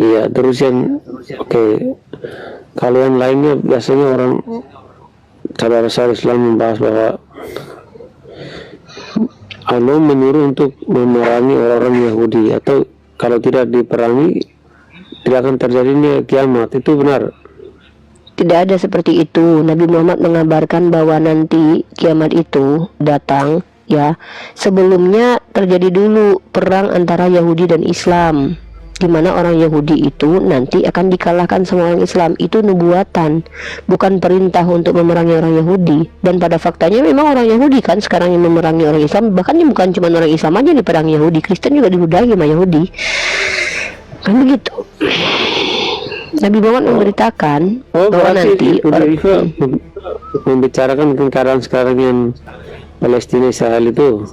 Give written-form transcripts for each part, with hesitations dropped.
Iya, terus yang oke. Kalau yang lainnya biasanya orang saudara-saudara Islam membahas bahwa Allah menyuruh untuk memerangi orang-orang Yahudi, atau kalau tidak diperangi tidak akan terjadinya kiamat. Itu benar? Tidak ada seperti itu. Nabi Muhammad mengabarkan bahwa nanti kiamat itu datang, ya. Sebelumnya terjadi dulu perang antara Yahudi dan Islam, di mana orang Yahudi itu nanti akan dikalahkan sama orang Islam. Itu nubuatan, bukan perintah untuk memerangi orang Yahudi. Dan pada faktanya memang orang Yahudi kan sekarang yang memerangi orang Islam. Bahkan bukan cuma orang Islam aja diperangi Yahudi, Kristen juga dibudahi sama Yahudi. Kan begitu. Nabi Muhammad memberitakan bahwa nanti membicarakan tentang keadaan sekarang yang Palestina Israel itu.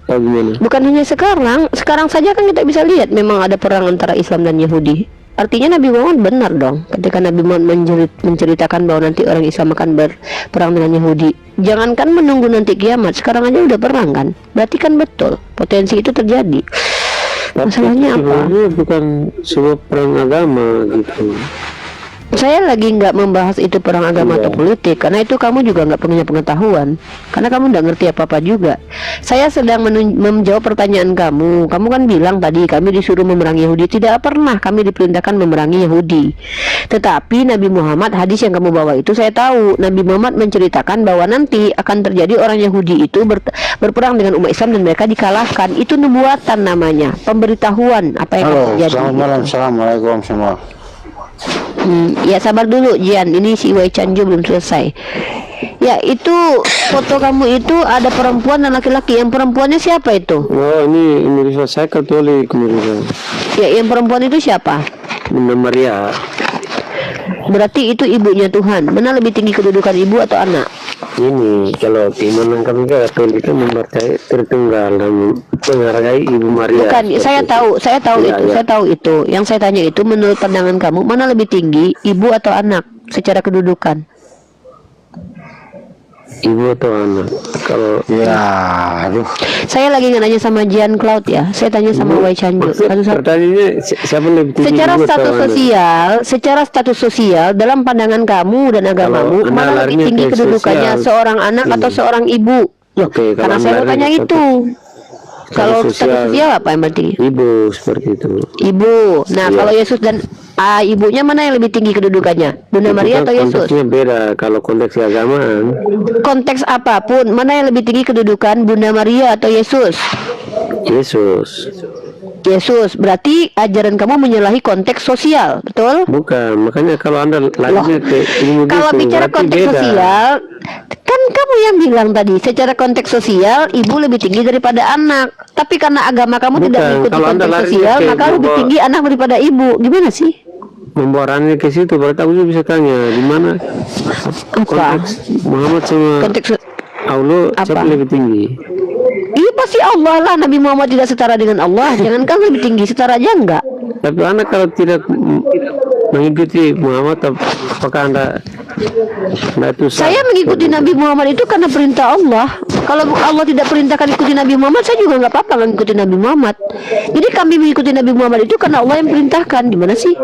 Bagaimana? Bukan hanya sekarang saja kan kita bisa lihat memang ada perang antara Islam dan Yahudi. Artinya Nabi Muhammad benar dong ketika Nabi Muhammad menceritakan bahwa nanti orang Islam akan berperang dengan Yahudi. Jangankan menunggu nanti kiamat, sekarang aja udah perang kan. Berarti kan betul potensi itu terjadi. Masalahnya apa? Bukan sebuah perang agama gitu. Saya lagi nggak membahas itu perang agama atau politik, karena itu kamu juga nggak punya pengetahuan, karena kamu nggak ngerti apa-apa juga. Saya sedang menjawab pertanyaan kamu. Kamu kan bilang tadi kami disuruh memerangi Yahudi. Tidak pernah kami diperintahkan memerangi Yahudi. Tetapi Nabi Muhammad, hadis yang kamu bawa itu saya tahu. Nabi Muhammad menceritakan bahwa nanti akan terjadi orang Yahudi itu berperang dengan umat Islam dan mereka dikalahkan. Itu nubuatan namanya, pemberitahuan apa yang akan terjadi. Selamat malam, assalamualaikum semua. Ya sabar dulu Jian, ini si Wei Chanju belum selesai. Ya itu foto kamu itu ada perempuan dan laki-laki. Yang perempuannya siapa itu? Oh ini saya Katolik menurut. Ya yang perempuan itu siapa? Bunda Maria. Berarti itu ibunya Tuhan. Mana lebih tinggi kedudukan ibu atau anak? Ini kalau iman kami Katolik kan mempercayai Tritunggal dan menghargai Ibu Maria. Bukan, saya tahu Ya, itu, saya tahu itu. Yang saya tanya itu menurut pandangan kamu mana lebih tinggi, ibu atau anak secara kedudukan? Ibu atau anak? Kalau Ya, aduh. Saya lagi nggak nanya sama Jian Cloud ya. Saya tanya sama Wei Chanju. pertanyaannya siapa lebih tinggi? Secara status sosial dalam pandangan kamu dan agamamu, mana lebih tinggi kedudukannya, seorang anak atau seorang ibu? Oke, Karena saya mau tanya itu. Kalau status sosial apa yang berarti? Ibu seperti itu. Ibu. Nah, kalau Yesus dan ibunya mana yang lebih tinggi kedudukannya? Bunda Maria atau Yesus? Konteksnya beda kalau konteks keagamaan. Konteks apapun, mana yang lebih tinggi kedudukan, Bunda Maria atau Yesus? Yesus. Yesus. Berarti ajaran kamu menyalahi konteks sosial, betul? Bukan, makanya kalau Anda lagi kalau bicara konteks sosial, kan kamu yang bilang tadi, secara konteks sosial ibu lebih tinggi daripada anak. Tapi karena agama kamu tidak mengikuti konteks sosial, maka lebih tinggi anak daripada ibu. Gimana sih? Membawaannya ke situ, berarti aku juga bisa tanya di mana konteks Muhammad sama Allah siapa lebih tinggi? Iya pasti Allah lah. Nabi Muhammad tidak setara dengan Allah. Jangankan lebih tinggi, setara aja enggak. Tapi anak kalau tidak mengikuti Muhammad, apakah anda itu saya mengikuti Nabi Muhammad itu karena perintah Allah. Kalau Allah tidak perintahkan ikuti Nabi Muhammad, saya juga nggak apa-apa mengikuti Nabi Muhammad. Jadi kami mengikuti Nabi Muhammad itu karena Allah yang perintahkan. Gimana sih?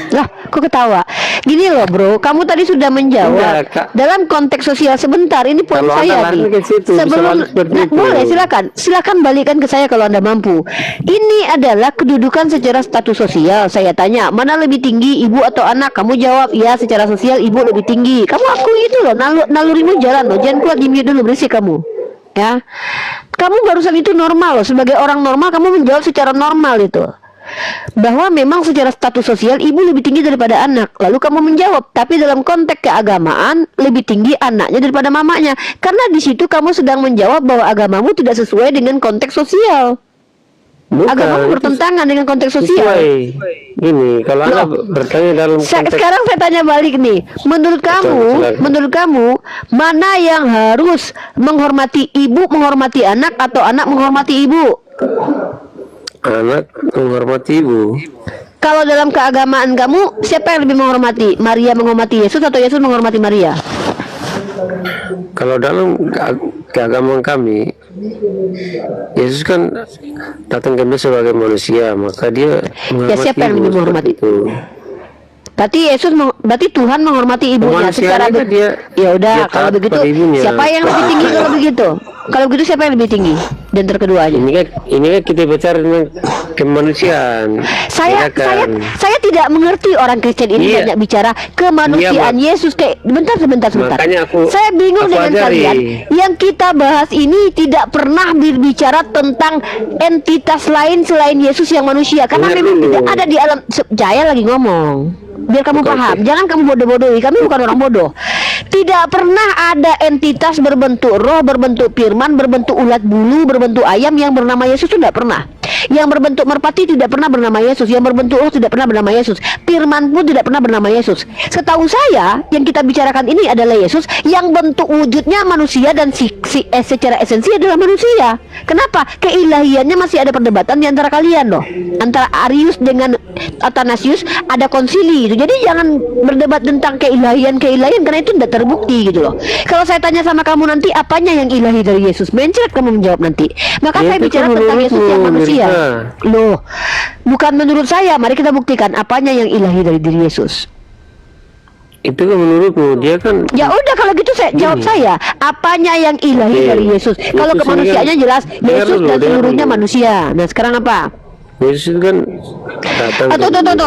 Lah, kok ketawa? Gini loh bro, kamu tadi sudah menjawab dalam konteks sosial. Sebentar, ini poin saya nih. Sebelum boleh silakan balikkan ke saya kalau anda mampu. Ini adalah kedudukan secara status sosial. Saya tanya, mana lebih tinggi, ibu atau anak? Kamu jawab, ya secara sosial ibu lebih tinggi. Kamu akui itu loh, nalurimu jalan loh. Jangan keluar di mute dulu, berisik kamu. Ya, kamu barusan itu normal loh. Sebagai orang normal, kamu menjawab secara normal itu, bahwa memang secara status sosial ibu lebih tinggi daripada anak. Lalu kamu menjawab, tapi dalam konteks keagamaan lebih tinggi anaknya daripada mamanya. Karena di situ kamu sedang menjawab bahwa agamamu tidak sesuai dengan konteks sosial. Agamamu bertentangan dengan konteks sosial. Ini kalau anda bertanya dalam konteks... Sekarang saya tanya balik nih. Menurut kamu mana yang harus menghormati ibu menghormati anak atau anak menghormati ibu? Anak menghormati ibu. Kalau dalam keagamaan kamu, siapa yang lebih menghormati? Maria menghormati Yesus atau Yesus menghormati Maria? Kalau dalam keagamaan kami, Yesus kan datang ke dunia sebagai manusia, maka dia menghormati siapa yang ibu lebih menghormati? seperti itu. Berarti Tuhan menghormati ibunya secara Manusianya dia ya udah dia kalau taat begitu pada ibunya. siapa yang lebih tinggi kalau begitu? Kalau begitu siapa yang lebih tinggi dan terkeduanya? Ini kan kita bicara tentang kemanusiaan. Saya Ya kan? saya tidak mengerti orang Kristen ini Iya. banyak bicara kemanusiaan Iya, Yesus kayak sebentar. Makanya Saya bingung aku dengan ajari. kalian. Yang kita bahas ini tidak pernah berbicara tentang entitas lain selain Yesus yang manusia karena Dengar memang dulu. tidak ada di alam. Saya lagi ngomong. Biar kamu Oke, paham, oke. jangan kamu bodoh-bodohi. Kami bukan orang bodoh. Tidak pernah ada entitas berbentuk roh, berbentuk firman, berbentuk ulat bulu, berbentuk ayam yang bernama Yesus, itu tidak pernah. Yang berbentuk merpati tidak pernah bernama Yesus, yang berbentuk roh tidak pernah bernama Yesus, firman pun tidak pernah bernama Yesus. Setahu saya, yang kita bicarakan ini adalah Yesus yang bentuk wujudnya manusia dan secara esensi adalah manusia. Kenapa? Keilahiannya masih ada perdebatan di antara kalian loh. Antara Arius dengan Athanasius ada konsili gitu. Jadi jangan berdebat tentang keilahian karena itu tidak terbukti gitu loh. Kalau saya tanya sama kamu nanti apanya yang ilahi dari Yesus, mencret kamu menjawab nanti. Maka Ya, saya itu bicara kan tentang Yesus yang menurutmu, manusia. Mirza. Loh, bukan menurut saya. Mari kita buktikan apanya yang ilahi dari diri Yesus. Itu kan menurutmu, dia kan Ya udah kalau gitu saya jawab saya, apanya yang ilahi Oke. dari Yesus? Kalau Yesus kemanusiaannya ini kan- jelas dengar Yesus dulu, dan dengar seluruhnya dulu. manusia. Nah sekarang apa? Yesus itu kan datang. Tunggu,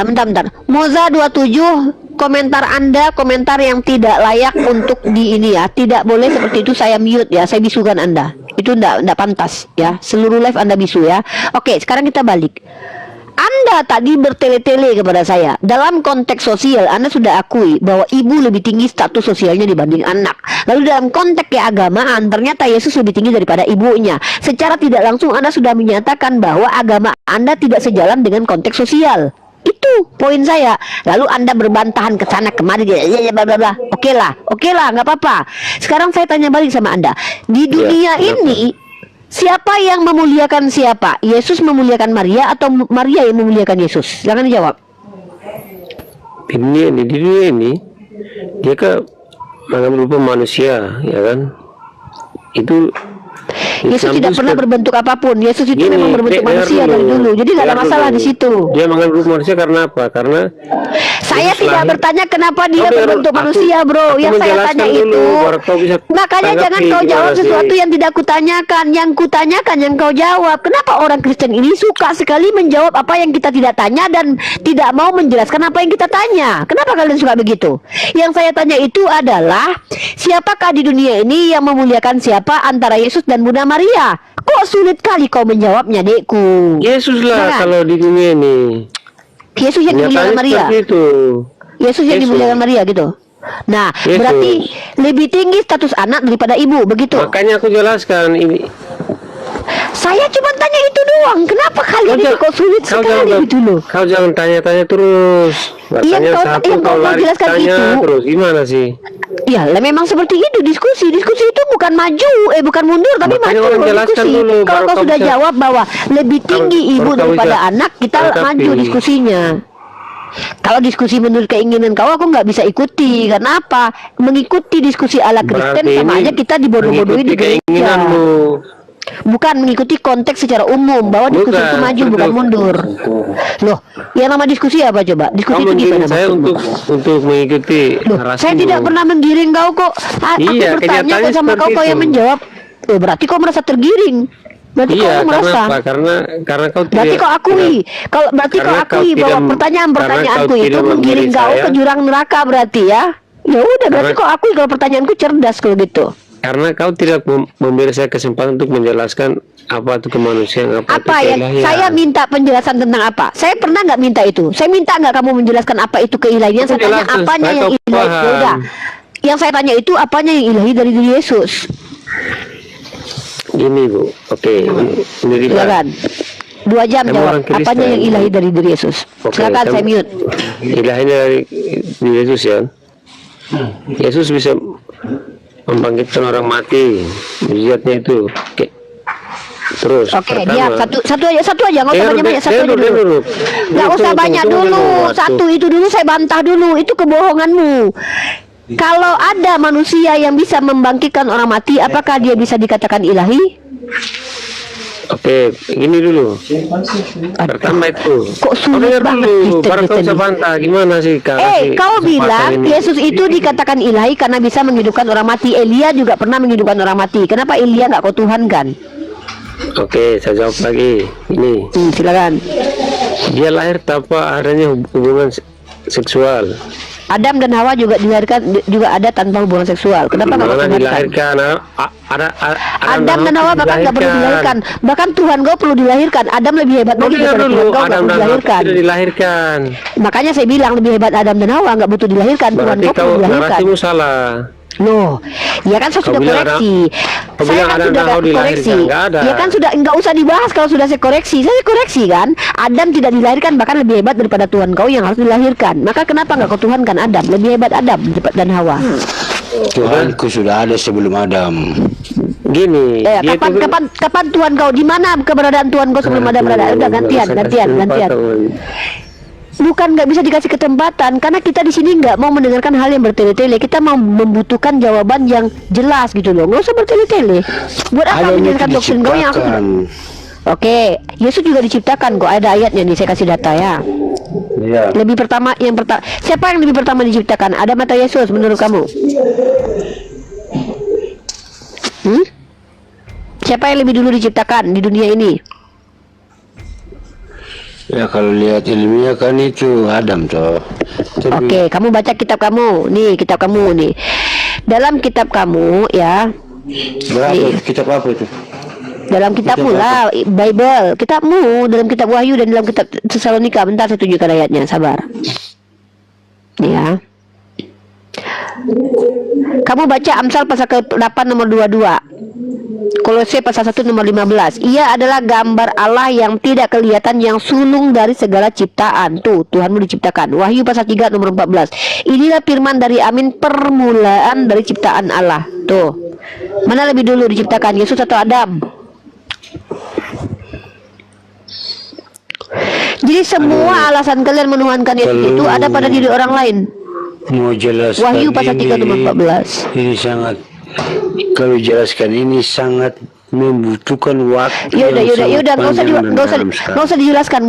bentar. Moza 27, komentar Anda komentar yang tidak layak untuk di ini ya. Tidak boleh seperti itu, saya mute ya. Saya bisukan Anda. Itu enggak pantas ya. Seluruh live Anda bisu ya. Oke, sekarang kita balik. Anda tadi bertele-tele kepada saya. Dalam konteks sosial, Anda sudah akui bahwa ibu lebih tinggi status sosialnya dibanding anak. Lalu dalam konteks keagamaan, ternyata Yesus lebih tinggi daripada ibunya. Secara tidak langsung, Anda sudah menyatakan bahwa agama Anda tidak sejalan dengan konteks sosial. Itu poin saya. Lalu Anda berbantahan ke sana kemari, bla bla bla. Oke lah, nggak apa-apa. Sekarang saya tanya balik sama Anda. Di dunia kenapa? ini, siapa yang memuliakan siapa? Yesus memuliakan Maria atau Maria yang memuliakan Yesus? Jangan dijawab. Di dunia ini dia kan mengambil rupa manusia, ya kan? Itu Yesus tidak pernah berbentuk apapun. Yesus itu Gini, memang berbentuk dengar manusia dari dulu. Jadi nggak ada dengar masalah dulu. di situ. Dia mengambil rupa manusia karena apa? Karena Saya Yesus tidak lahir- bertanya kenapa dia Oke, berbentuk aku- manusia, bro. aku Yang saya menjelaskan tanya dulu, itu, baru kau bisa makanya tanggapi jangan kau gimana jawab sih. sesuatu yang tidak kutanyakan. Yang kutanyakan yang kau jawab. Kenapa orang Kristen ini suka sekali menjawab apa yang kita tidak tanya dan tidak mau menjelaskan apa yang kita tanya? Kenapa kalian suka begitu? Yang saya tanya itu adalah siapakah di dunia ini yang memuliakan siapa antara Yesus dan Bunda Maria? Kok sulit kali kau menjawabnya, dekku? Yesus lah Jangan. kalau di dunia ini. Yesus yang dimuliakan Nyatanya Maria. seperti itu. Yesus yang Yesus. dimuliakan Maria gitu. Nah, Yesus. berarti lebih tinggi status anak daripada ibu, begitu. Makanya aku jelaskan ini. Saya cuma tanya itu doang. Kenapa kalian itu kok sulit sekali gitu loh? Kau jangan tanya-tanya terus. Iya, Tanya kau- satu, yang kau mau lari jelaskan tanya itu. terus. Gimana sih? Ya, lah memang seperti itu diskusi. Diskusi itu bukan maju, bukan mundur, tapi Makanya maju. orang jelaskan Diskusi. dulu, Kalau baru kau kau sudah bisa- jawab bahwa lebih tinggi Baru ibu kau daripada bisa anak, kita tanggapi. maju diskusinya. Kalau diskusi menurut keinginan kau, aku nggak bisa ikuti. Karena apa? Mengikuti diskusi ala Kristen Berarti sama ini aja kita dibodoh-bodohin di mengikuti gereja. keinginanmu. Bukan mengikuti konteks secara umum bahwa diskusi Bukan, itu maju betul. bukan mundur. Loh, yang nama diskusi apa coba? Diskusi Kau itu menggiring gimana saya maksudmu? untuk mengikuti Loh, narasimu. saya tidak pernah menggiring kau kok. Aku Iya, bertanya kenyataannya kok sama kau seperti yang itu. menjawab. Oh, berarti kau merasa tergiring. Berarti Iya, kau karena merasa. apa? Karena kau tidak. Berarti kau akui. Kalau berarti kau Karena kau akui tidak- bahwa pertanyaanku karena kau itu tidak menggiring memilih kau saya. ke jurang neraka berarti ya. Ya udah, berarti Karena- kau akui kalau pertanyaanku cerdas kalau gitu. Karena kau tidak memberi saya kesempatan untuk menjelaskan apa itu kemanusiaan, apa Apa itu yang keilahian. saya minta penjelasan tentang apa? Saya pernah nggak minta itu? Saya minta nggak kamu menjelaskan apa itu keilahian? Aku Saya tanya jelaskan apanya supaya yang kau ilahi. paham. Ya udah. Yang saya tanya itu apanya yang ilahi dari diri Yesus? Gini Bu, oke, ini riba. Silakan. 2 jam Kamu jawab. orang Kristen. Apanya yang ilahi dari diri Yesus? Oke, Silakan saya kamu- mute. Ilahinya dari Yesus ya. Yesus bisa membangkitkan orang mati, mujizatnya itu. Oke. Terus Oke, pertama, diam. Satu aja, nggak usah Dengar, banyak-banyak. Satu aja dengar, dulu. dengar. Nggak usah Tunggu, banyak tunggu, dulu. tunggu, Satu itu dulu saya bantah dulu. Itu kebohonganmu. Kalau ada manusia yang bisa membangkitkan orang mati, apakah dia bisa dikatakan ilahi? Oke, gini dulu. Pertama itu. Kok sulit dengar banget dulu, Kristen para kau Kristen ini? sabanta, gimana sih Kak? Kau bilang Yesus itu dikatakan ilahi karena bisa menghidupkan orang mati. Elia juga pernah menghidupkan orang mati. Kenapa Elia nggak kau Tuhan kan? Oke, saya jawab lagi. Ini. Silakan. Dia lahir tanpa adanya hubungan seksual. Adam dan Hawa juga dilahirkan juga ada tanpa hubungan seksual. Kenapa nggak kau Mana Tuhankan? dilahirkan? Adam dan Hawa bahkan nggak perlu dilahirkan. Bahkan Tuhan kau perlu dilahirkan. Adam lebih hebat lagi daripada Tuhan kau nggak perlu dilahirkan. Tidak dilahirkan. Makanya saya bilang lebih hebat Adam dan Hawa nggak butuh dilahirkan. Tuhan Berarti kau perlu kau dilahirkan. narasimu salah. Loh, ya kan saya sudah koreksi. Saya kan sudah koreksi. Ya kan sudah nggak usah dibahas kalau sudah saya koreksi. Saya koreksi kan. Adam tidak dilahirkan bahkan lebih hebat daripada Tuhan kau yang harus dilahirkan. Maka kenapa nggak kau Tuhankan Adam? Lebih hebat Adam dan Hawa. Tuhanku sudah ada sebelum Adam. Gini. Kapan Tuhan kau? Di mana keberadaan Tuhan kau sebelum ada berada? Udah gantian. Bukan nggak bisa dikasih kesempatan karena kita di sini nggak mau mendengarkan hal yang bertele-tele. Kita mau membutuhkan jawaban yang jelas gitu loh. Nggak usah bertele-tele. Buat apa menjelaskan doktrin kau yang aku sudah... Oke, Yesus juga diciptakan kok. Ada ayatnya nih, saya kasih data ya. Iya. Siapa yang lebih pertama diciptakan? Adam atau Yesus menurut kamu? Siapa yang lebih dulu diciptakan di dunia ini? Ya kalau lihat ilmiah kan itu Adam toh. Oke, kamu baca kitab kamu. Nih, kitab kamu nih. Dalam kitab kamu ya. Berapa kitab apa itu? Dalam kitabmu lah, Bible. Kitabmu dalam kitab Wahyu dan dalam kitab Tesalonika. Bentar saya tunjukkan ayatnya, sabar. Ya. Kamu baca Amsal pasal ke-8 nomor 22. Kolose pasal 1 nomor 15. Ia adalah gambar Allah yang tidak kelihatan, yang sulung dari segala ciptaan. Tuh, Tuhanmu diciptakan. Wahyu pasal 3 nomor 14. Inilah firman dari Amin, permulaan dari ciptaan Allah. Tuh. Mana lebih dulu diciptakan, Yesus atau Adam? Jadi semua alasan kalian menuhankan Yesus itu ada pada diri orang lain. Mau jelaskan Wahyu pasal 3 nomor 14. Ini sangat, kalau jelaskan ini sangat membutuhkan waktu. Yaudah, nggak usah dijelaskan.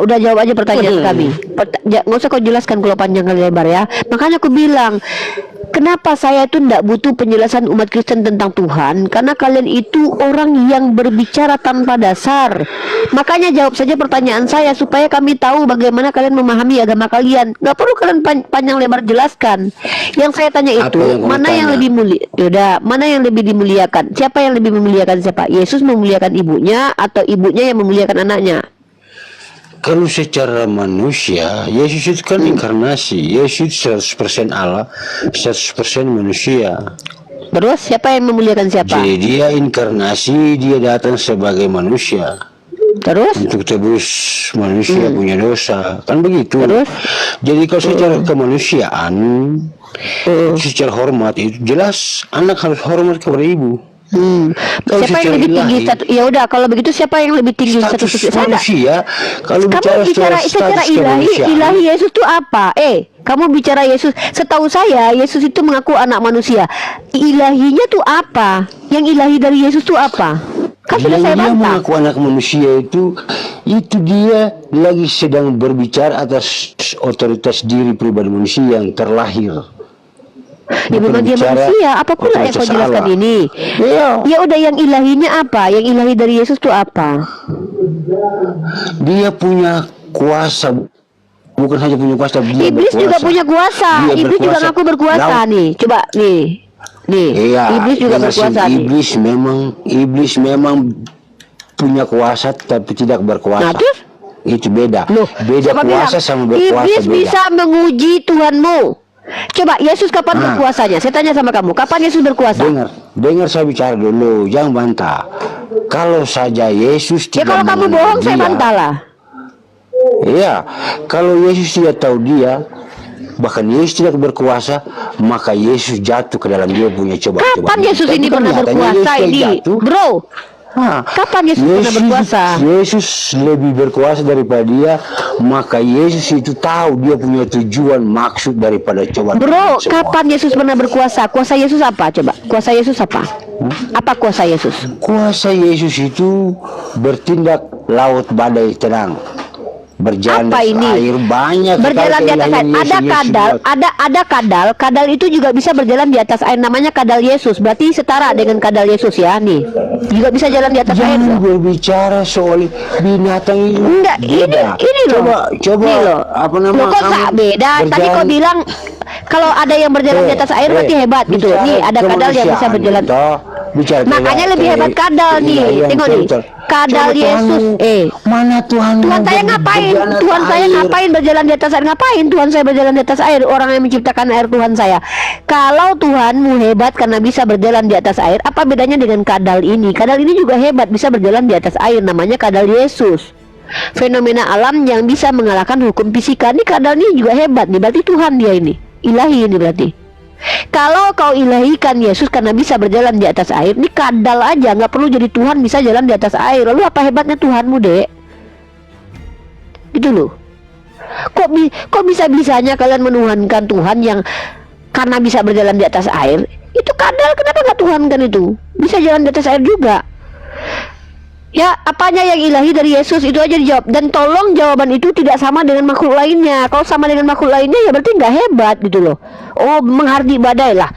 Udah jawab aja pertanyaan kami. Nggak usah kau jelaskan kalau panjang kali lebar ya. Makanya aku bilang, kenapa saya itu tidak butuh penjelasan umat Kristen tentang Tuhan? Karena kalian itu orang yang berbicara tanpa dasar. Makanya jawab saja pertanyaan saya supaya kami tahu bagaimana kalian memahami agama kalian. Gak perlu kalian panjang lebar jelaskan. Yang saya tanya itu, mana yang lebih mulia? Yaudah, mana yang lebih dimuliakan? Siapa yang lebih memuliakan siapa? Yesus memuliakan ibunya atau ibunya yang memuliakan anaknya? Kalau secara manusia, Yesus itu kan inkarnasi. Yesus 100% Allah, 100% manusia. Terus siapa yang memuliakan siapa? Jadi dia inkarnasi, dia datang sebagai manusia. Terus? Untuk tebus manusia punya dosa. Kan begitu. Terus? Jadi kalau secara kemanusiaan, secara hormat itu jelas anak harus hormat kepada ibu. Siapa yang lebih tinggi status? Ya udah, kalau begitu siapa yang lebih tinggi status manusia? Kalau kamu bicara secara ilahi Yesus itu apa? Kamu bicara Yesus. Setahu saya Yesus itu mengaku anak manusia. Ilahinya tuh apa? Yang ilahi dari Yesus tuh apa? Kan sudah saya bantah. Dia mengaku anak manusia itu dia lagi sedang berbicara atas otoritas diri pribadi manusia yang terlahir. Ya memang dia manusia. Apa pula yang kau jelaskan ini? Ya udah, yang ilahinya apa? Yang ilahi dari Yesus itu apa? Dia punya kuasa. Bukan hanya punya kuasa, dia Iblis berkuasa. juga punya kuasa. Iblis juga ngaku berkuasa nih. Coba nih. Iya, Iblis juga berkuasa nih. Iblis memang punya kuasa tapi tidak berkuasa. Nah, terus? Itu beda. Beda kuasa sama berkuasa. Iblis beda. bisa menguji Tuhanmu. Coba Yesus kapan berkuasanya? Saya tanya sama kamu, kapan Yesus berkuasa? Dengar saya bicara dulu, jangan bantah. Kalau saja Yesus tidak kalau kamu bohong, saya bantah lah. Iya, kalau Yesus tidak tahu dia, bahkan Yesus tidak berkuasa, maka Yesus jatuh ke dalam dia punya coba. Kapan Yesus ini pernah berkuasa ini? Bro, Kapan Yesus pernah berkuasa? Yesus lebih berkuasa daripada dia, maka Yesus itu tahu dia punya tujuan maksud daripada coba. Bro, kapan Yesus pernah berkuasa? Kuasa Yesus apa? Coba, kuasa Yesus apa? Apa kuasa Yesus? Kuasa Yesus itu bertindak laut badai tenang. Berjalan Apa di atas ini? air banyak. Berjalan sekali di atas air. keindahan Ada Yesus kadal, buat. kadal itu juga bisa berjalan di atas air. Namanya kadal Yesus. Berarti setara dengan kadal Yesus ya, nih. Juga bisa jalan di atas air. Jangan Loh. berbicara soal binatang itu. Enggak, Beda. ini loh. Coba Ini loh. apa nama Loh, kok kamu tak beda? Tadi berjalan- kau bilang kalau ada yang berjalan di atas air berarti hebat gitu. bicara Nih, ada kadal yang bisa kemanusiaan, berjalan. toh. Bicara Makanya lebih hebat kadal nih. keilahian, Tengok nih. betul. Kadal Coba Yesus. mana Tuhan? Tuhan saya yang ngapain? berjalan atas Tuhan saya air? ngapain berjalan di atas air? Ngapain Tuhan saya berjalan di atas air? Orang yang menciptakan air Tuhan saya. Kalau Tuhanmu hebat karena bisa berjalan di atas air, apa bedanya dengan kadal ini? Kadal ini juga hebat, bisa berjalan di atas air. Namanya kadal Yesus. Fenomena alam yang bisa mengalahkan hukum fisika. Ini kadal ini juga hebat nih. Berarti Tuhan dia ini. Ilahi ini berarti. Kalau kau ilahikan Yesus karena bisa berjalan di atas air, ini kadal aja, nggak perlu jadi Tuhan, bisa jalan di atas air. Lalu apa hebatnya Tuhanmu, Dek? Gitu loh. Kok bisa-bisanya kalian menuhankan Tuhan yang karena bisa berjalan di atas air? Itu kadal, kenapa nggak tuhankan itu? Bisa jalan di atas air juga. Ya, apanya yang ilahi dari Yesus itu aja dijawab. Dan tolong jawaban itu tidak sama dengan makhluk lainnya. Kalau sama dengan makhluk lainnya ya berarti nggak hebat gitu loh. Oh, menghardik badai lah.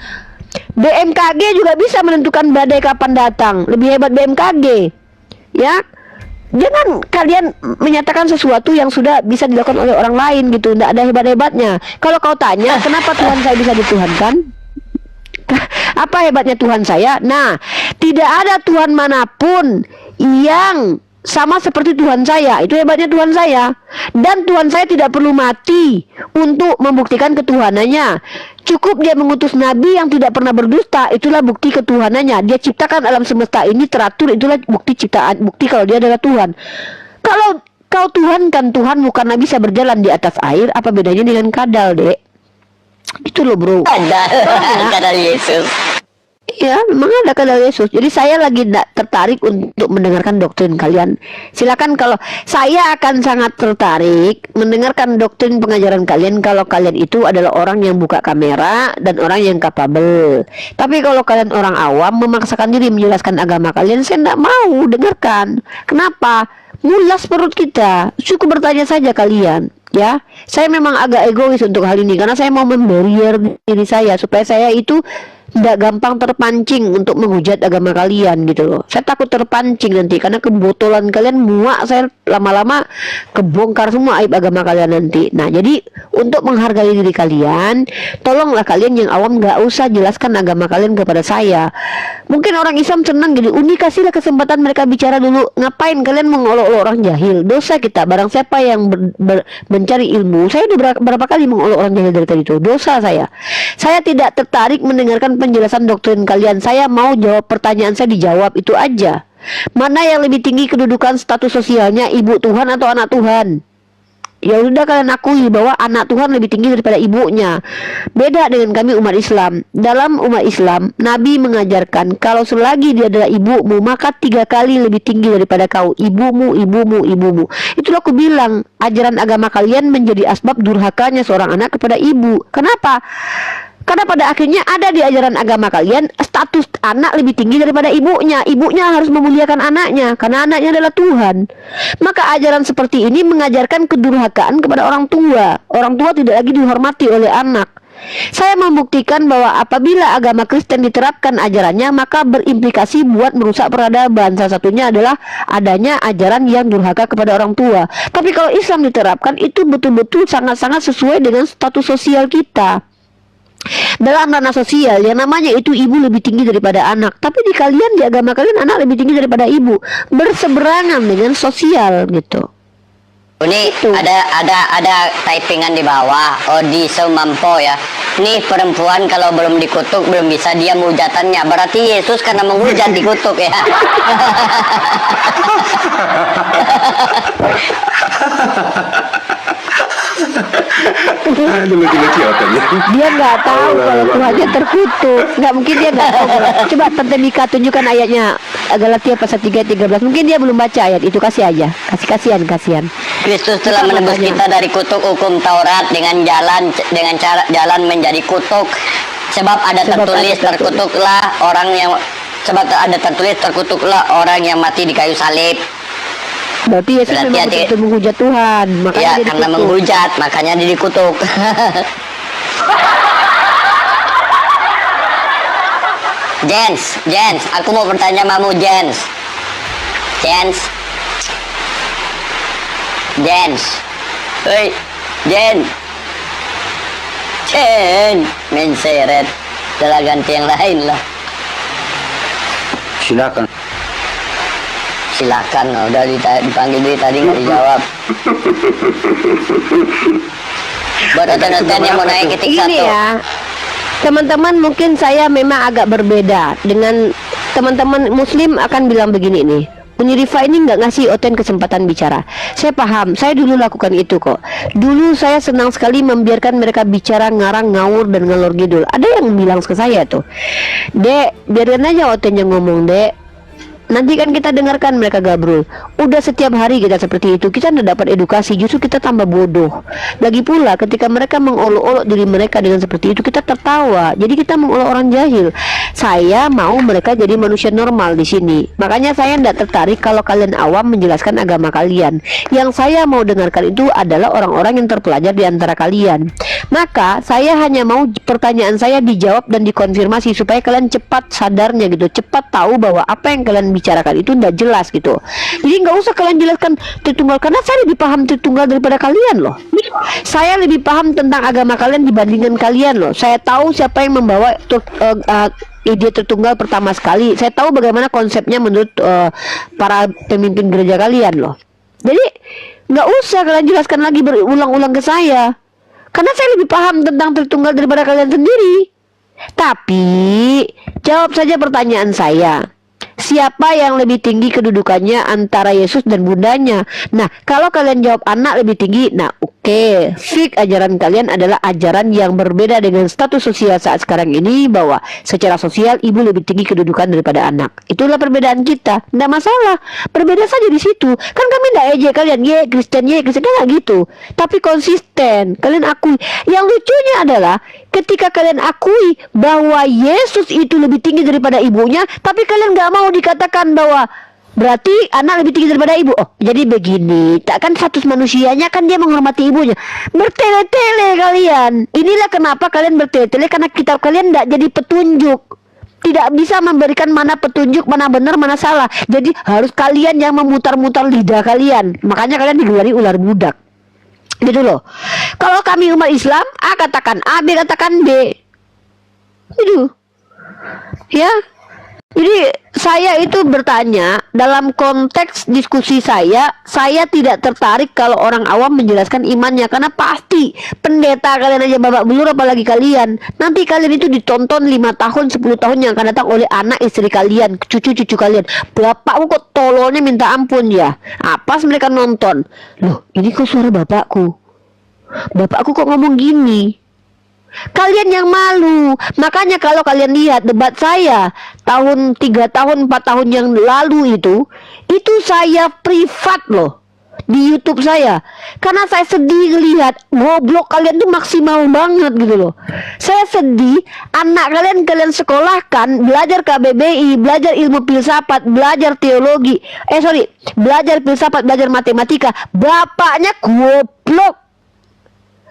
BMKG juga bisa menentukan badai kapan datang. Lebih hebat BMKG. Ya, jangan kalian menyatakan sesuatu yang sudah bisa dilakukan oleh orang lain gitu. Nggak ada hebat-hebatnya. Kalau kau tanya kenapa Tuhan saya bisa dituhankan, apa hebatnya Tuhan saya? Nah, tidak ada Tuhan manapun yang sama seperti Tuhan saya. Itu hebatnya Tuhan saya. Dan Tuhan saya tidak perlu mati untuk membuktikan ketuhanannya. Cukup dia mengutus nabi yang tidak pernah berdusta. Itulah bukti ketuhanannya. Dia ciptakan alam semesta ini teratur. Itulah bukti ciptaan, bukti kalau dia adalah Tuhan. Kalau kau tuhankan Tuhanmu karena bisa berjalan di atas air, apa bedanya dengan kadal, Dek? Itu loh, bro. Kadal Yesus. Ya, memang ada kadal Yesus. Jadi saya lagi tidak tertarik untuk mendengarkan doktrin kalian. Silakan, kalau saya akan sangat tertarik mendengarkan doktrin pengajaran kalian kalau kalian itu adalah orang yang buka kamera dan orang yang kapabel. Tapi kalau kalian orang awam memaksakan diri menjelaskan agama kalian, saya tidak mau dengarkan. Kenapa? Mulas perut kita. Cukup bertanya saja kalian. Ya, saya memang agak egois untuk hal ini karena saya mau membarier diri saya supaya saya itu tidak gampang terpancing untuk menghujat agama kalian gitu loh. Saya takut terpancing nanti karena kebotolan kalian muak, saya lama-lama kebongkar semua aib agama kalian nanti. Nah, jadi untuk menghargai diri kalian, tolonglah kalian yang awam nggak usah jelaskan agama kalian kepada saya. Mungkin orang Islam senang gini, kasihlah kesempatan mereka bicara dulu. Ngapain kalian mengolok-olok orang jahil? Dosa kita. Barang siapa yang mencari ilmu, saya udah berapa kali mengolok orang jahil dari tadi itu. Dosa saya. Saya tidak tertarik mendengarkan penjelasan doktrin kalian. Saya mau jawab pertanyaan saya, dijawab itu aja. Mana yang lebih tinggi kedudukan status sosialnya, ibu Tuhan atau anak Tuhan? Ya udah, kalian akui bahwa anak Tuhan lebih tinggi daripada ibunya. Beda dengan kami umat Islam. Dalam umat Islam, Nabi mengajarkan kalau selagi dia adalah ibumu, maka 3 kali lebih tinggi daripada kau. Ibumu, ibumu, ibumu. Itulah aku bilang, ajaran agama kalian menjadi asbab durhakanya seorang anak kepada ibu. Kenapa? Karena pada akhirnya ada di ajaran agama kalian status anak lebih tinggi daripada ibunya. Ibunya harus memuliakan anaknya karena anaknya adalah Tuhan. Maka ajaran seperti ini mengajarkan kedurhakaan kepada orang tua. Orang tua tidak lagi dihormati oleh anak. Saya membuktikan bahwa apabila agama Kristen diterapkan ajarannya, maka berimplikasi buat merusak peradaban. Salah satunya adalah adanya ajaran yang durhaka kepada orang tua. Tapi kalau Islam diterapkan, itu betul-betul sangat-sangat sesuai dengan status sosial kita. Dalam ranah sosial yang namanya itu ibu lebih tinggi daripada anak. Tapi di kalian, di agama kalian, anak lebih tinggi daripada ibu. Berseberangan dengan sosial gitu. Ini ada typingan di bawah. Odi Sumampo ya. Nih perempuan kalau belum dikutuk belum bisa dia hujatannya. Berarti Yesus karena menghujat dikutuk ya. Aduh, lucu-lucu otaknya. Dia nggak tahu kalau Tuhannya terkutuk. Nggak mungkin dia nggak tahu. Coba Tante Mika tunjukkan ayatnya Galatia pasal 3:13. Mungkin dia belum baca ayat itu, kasih aja. Kasihan. Kristus telah menebus kita dari kutuk hukum Taurat dengan cara jalan menjadi kutuk. Sebab ada tertulis terkutuklah orang yang mati di kayu salib. Berarti Yesus memang itu menghujat Tuhan, makanya Ya, dia karena dikutuk. menghujat, makanya dia dikutuk. Jens, aku mau bertanya mamu Jens. Hei, Jen, menseret. Udah ganti yang lain lah. Silakan, udah dipanggil dari tadi nggak dijawab. Buat nonton yang mau naik ketik Ini 1. ya, teman-teman, mungkin saya memang agak berbeda dengan teman-teman Muslim akan bilang begini nih. Unirifa ini nggak ngasih Oten kesempatan bicara. Saya paham, saya dulu lakukan itu kok. Dulu saya senang sekali membiarkan mereka bicara ngarang ngawur dan ngalor ngidul. Ada yang bilang ke saya tuh, Dek, biarin aja Oten yang ngomong, Dek. Nanti kan kita dengarkan mereka gabrul. Udah setiap hari kita seperti itu, kita tidak dapat edukasi, justru kita tambah bodoh. Lagi pula ketika mereka mengolok-olok diri mereka dengan seperti itu, kita tertawa. Jadi kita mengolok orang jahil. Saya mau mereka jadi manusia normal di sini. Makanya saya tidak tertarik kalau kalian awam menjelaskan agama kalian. Yang saya mau dengarkan itu adalah orang-orang yang terpelajar di antara kalian. Maka saya hanya mau pertanyaan saya dijawab dan dikonfirmasi supaya kalian cepat sadarnya gitu, cepat tahu bahwa apa yang kalian bicarakan itu tidak jelas gitu. Jadi nggak usah kalian jelaskan Tritunggal, karena saya lebih paham Tritunggal daripada kalian loh. Saya lebih paham tentang agama kalian dibandingkan kalian loh. Saya tahu siapa yang membawa ide Tritunggal pertama sekali. Saya tahu bagaimana konsepnya menurut para pemimpin gereja kalian loh. Jadi nggak usah kalian jelaskan lagi berulang-ulang ke saya, karena saya lebih paham tentang Tritunggal daripada kalian sendiri. Tapi jawab saja pertanyaan saya. Siapa yang lebih tinggi kedudukannya antara Yesus dan bundanya? Nah, kalau kalian jawab anak lebih tinggi, nah oke, fix ajaran kalian adalah ajaran yang berbeda dengan status sosial saat sekarang ini, bahwa secara sosial ibu lebih tinggi kedudukan daripada anak. Itulah perbedaan kita. Nggak masalah, berbeda saja di situ. Kan kami nggak ejek kalian, Kristen kan nggak gitu. Tapi konsisten, kalian akui. Yang lucunya adalah ketika kalian akui bahwa Yesus itu lebih tinggi daripada ibunya, tapi kalian nggak mau dikatakan bahwa berarti anak lebih tinggi daripada ibu. Oh, jadi begini, tak kan status manusianya kan dia menghormati ibunya. Bertele-tele kalian. Inilah kenapa kalian bertele-tele, karena kitab kalian tidak jadi petunjuk. Tidak bisa memberikan mana petunjuk, mana benar, mana salah. Jadi harus kalian yang memutar-mutar lidah kalian. Makanya kalian digelari ular budak. Gitu loh. Kalau kami umat Islam, A katakan A, B katakan B. Gitu. Ya. Jadi saya itu bertanya dalam konteks diskusi saya tidak tertarik kalau orang awam menjelaskan imannya, karena pasti pendeta kalian aja babak belur, apalagi kalian. Nanti kalian itu ditonton 5 tahun, 10 tahun yang akan datang oleh anak istri kalian, cucu-cucu kalian. Bapakmu kok tololnya minta ampun ya. Pas mereka nonton, loh ini kok suara bapakku kok ngomong gini. Kalian yang malu. Makanya kalau kalian lihat debat saya tahun 3 tahun 4 tahun yang lalu itu saya privat loh di YouTube saya, karena saya sedih lihat goblok kalian tuh maksimal banget gitu loh. Saya sedih anak kalian sekolahkan, belajar KBBI, belajar ilmu filsafat, belajar teologi, belajar filsafat, belajar matematika, bapaknya goblok.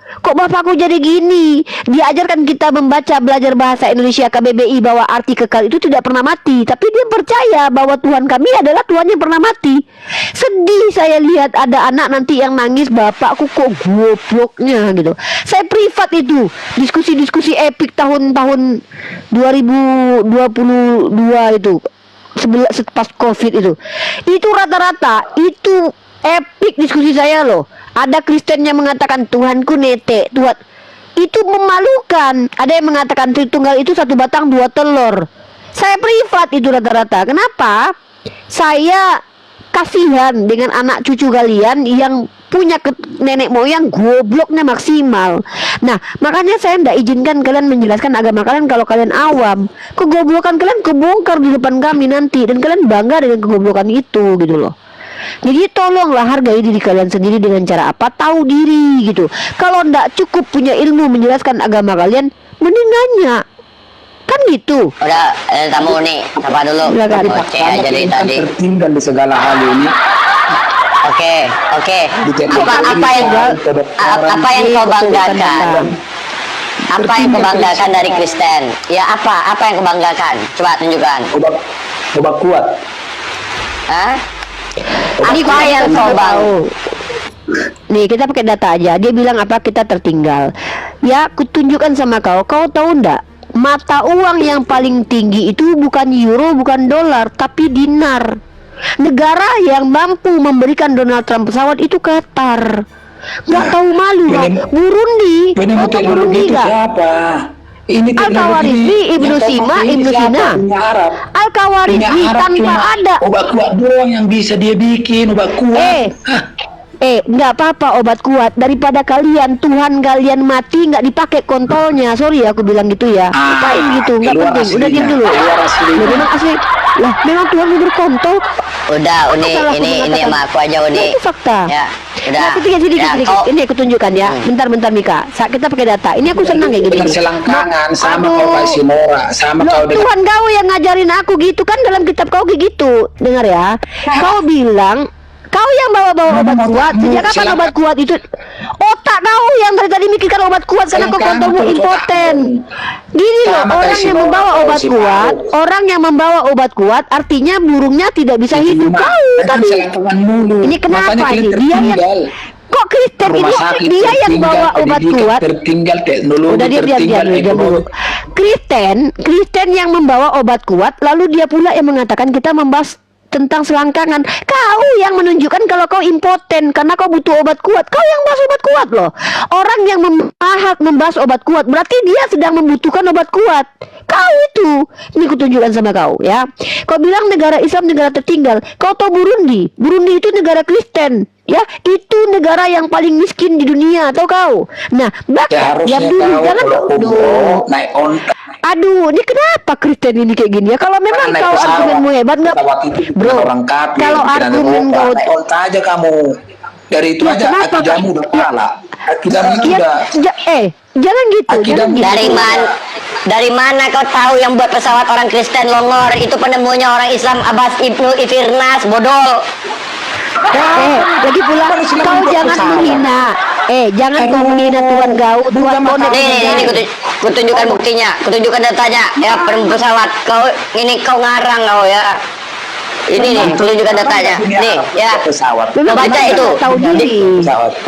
Kok bapakku jadi gini? Diajarkan kita membaca, belajar bahasa Indonesia KBBI, bahwa arti kekal itu tidak pernah mati, tapi dia percaya bahwa Tuhan kami adalah Tuhan yang pernah mati. Sedih saya lihat ada anak nanti yang nangis, bapakku kok gobloknya gitu. Saya privat itu diskusi-diskusi epik tahun-tahun 2022 itu, pas COVID itu rata-rata itu epik diskusi saya loh. Ada Kristen yang mengatakan Tuhanku nete, Tuhan itu memalukan. Ada yang mengatakan Tritunggal itu 1 batang 2 telur. Saya privat itu rata-rata. Kenapa? Saya kasihan dengan anak cucu kalian yang punya nenek moyang gobloknya maksimal. Nah, makanya saya tidak izinkan kalian menjelaskan agama kalian kalau kalian awam. Kegoblokan kalian kebongkar di depan kami nanti, dan kalian bangga dengan kegoblokan itu gitu loh. Jadi tolonglah hargai diri kalian sendiri dengan cara apa? Tahu diri gitu. Kalau ndak cukup punya ilmu menjelaskan agama kalian, mending nanya. Kan gitu. Udah, tamu nih, sapa dulu. Silakan. Oke aja dari tadi. tertinggal di segala hal ini. Oke. Apa Apa yang kau banggakan? Apa yang kau banggakan dari Kristen? Ya apa? Apa yang kau banggakan? Coba tunjukkan. Obat kuat. Hah? Ini Apa yang kau banggakan? Nih kita pakai data aja. Dia bilang apa, kita tertinggal. Ya, kutunjukkan sama kau. Kau tahu ndak? Mata uang yang paling tinggi itu bukan euro, bukan dolar, tapi dinar. Negara yang mampu memberikan Donald Trump pesawat itu Qatar. Gak tahu malu kau. Burundi. Kau tahu Burundi gak? Siapa? Ini Al-Kawarizmi, Ibnu Sina, Al-Kawarizmi tanpa ada. Obat kuat doang yang bisa dia bikin, obat kuat. Nggak apa-apa obat kuat daripada kalian Tuhan kalian mati nggak dipakai kontolnya. Sorry aku bilang gitu ya. Ngapain gitu? Nggak penting. Udah diam dulu. Memang asli. Lah, memang Tuhan mau berkontol. Udah, ini sama aku aja, Uni. Itu fakta. Ya, udah. Nah, sedikit. Ini aku tunjukkan ya. Bentar Mika. Saat kita pakai data. Ini aku senang kayak gini. Dengan selangkangan sama kau kasih Nora, sama kau dengan Tuhan kau yang ngajarin aku gitu kan, dalam kitab kau kayak gitu. Dengar ya. Kau bilang kau yang bawa-bawa obat kuat. Sejak kapan obat kuat itu? Otak kau yang dari tadi mikirkan obat kuat karena kau kontolmu impoten. Gini loh, orang yang membawa obat kuat artinya burungnya tidak bisa hidup. Kau tadi. Ini kenapa ini? Dia yang kok Kristen ini dia yang bawa obat kuat. Tertinggal teknologi. Udah diam dulu. Kristen yang membawa obat kuat, lalu dia pula yang mengatakan kita membahas tentang selangkangan. Kau yang menunjukkan kalau kau impoten karena kau butuh obat kuat. Kau yang bahas obat kuat loh. Orang yang membahas obat kuat berarti dia sedang membutuhkan obat kuat. Kau itu. Ini kutunjukkan sama kau ya. Kau bilang negara Islam negara tertinggal. Kau tahu Burundi? Burundi itu negara Kristen. Ya, itu negara yang paling miskin di dunia, tahu kau? Nah, diam dulu, jangan naik onta. Aduh, ini kenapa Kristen ini kayak gini ya? Kalau memang kau argumenmu hebat nggak, bro? Kalau argumen kau naik onta aja kamu. Dari itu aja akidamu udah kalah. Akidamu itu udah. Jangan gitu. Dari mana kau tahu yang buat pesawat orang Kristen longor itu penemunya orang Islam Abbas Ibnu Ifirnas bodol. Lagi pula kau jangan menghina. Jangan kau menghina Tuhan kau. Tuhan kau ini kutunjukkan buktinya, kutunjukkan datanya. Ya, pesawat kau ini kau ngarang kau ya. Ini nih, tunjukkan datanya. Nih, ya. Baca itu.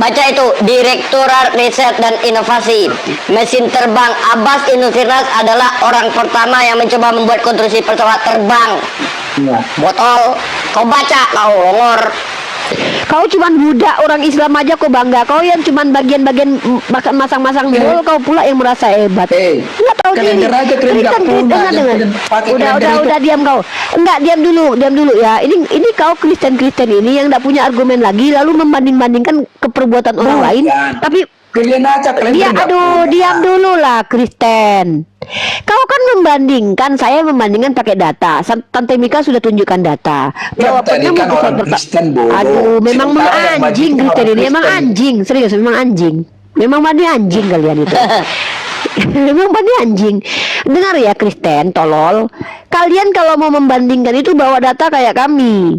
Baca itu, Direktorat Riset dan Inovasi Mesin Terbang Abbas Ibnu Firnas adalah orang pertama yang mencoba membuat konstruksi pesawat terbang. Botol, kau baca, kau longor. Kau cuman budak orang Islam aja kau bangga. Kau yang cuman bagian-bagian masang-masang bol, kau pula yang merasa hebat. Nggak tahu diri. Udah diam kau. Enggak, diam dulu ya. Ini kau Kristen ini yang enggak punya argumen lagi, lalu membanding-bandingkan keperbuatan orang lain. Tapi diam dulu lah Kristen. Kau kan saya membandingkan pakai data. Tante Mika sudah tunjukkan data. Jawabannya mau Kristen. Aduh, memang anjing Kristen ini, memang anjing. Serius, memang anjing. Memang bani anjing kalian itu. Memang bani anjing. Dengar ya Kristen, tolol. Kalian kalau mau membandingkan itu bawa data kayak kami.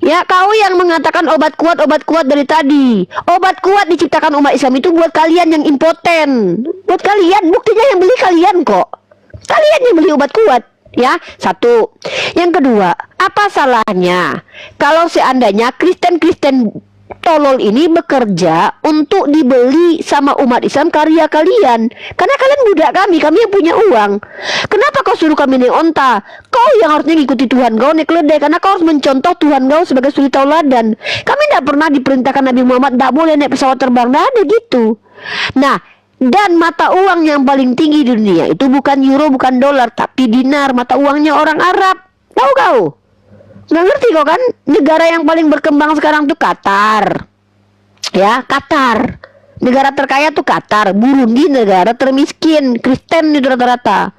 Ya, kau yang mengatakan obat kuat dari tadi. Obat kuat diciptakan umat Islam itu buat kalian yang impoten. Buat kalian, buktinya yang beli kalian kok. Kalian yang beli obat kuat, ya. Satu. Yang kedua, apa salahnya kalau seandainya Kristen tolol ini bekerja untuk dibeli sama umat Islam karya kalian? Karena kalian budak kami yang punya uang. Kenapa kau suruh kami naik onta? Kau yang harusnya ngikuti Tuhan kau naik keledai, karena kau harus mencontoh Tuhan kau sebagai suri tauladan. Kami tidak pernah diperintahkan Nabi Muhammad tidak boleh naik pesawat terbang, tidak ada gitu. Nah, dan mata uang yang paling tinggi di dunia itu bukan euro, bukan dolar, tapi dinar, mata uangnya orang Arab. Tahu kau? Nggak ngerti kok kan? Negara yang paling berkembang sekarang tuh Qatar. Ya, Qatar. Negara terkaya tuh Qatar. Burundi negara termiskin. Kristen itu rata-rata.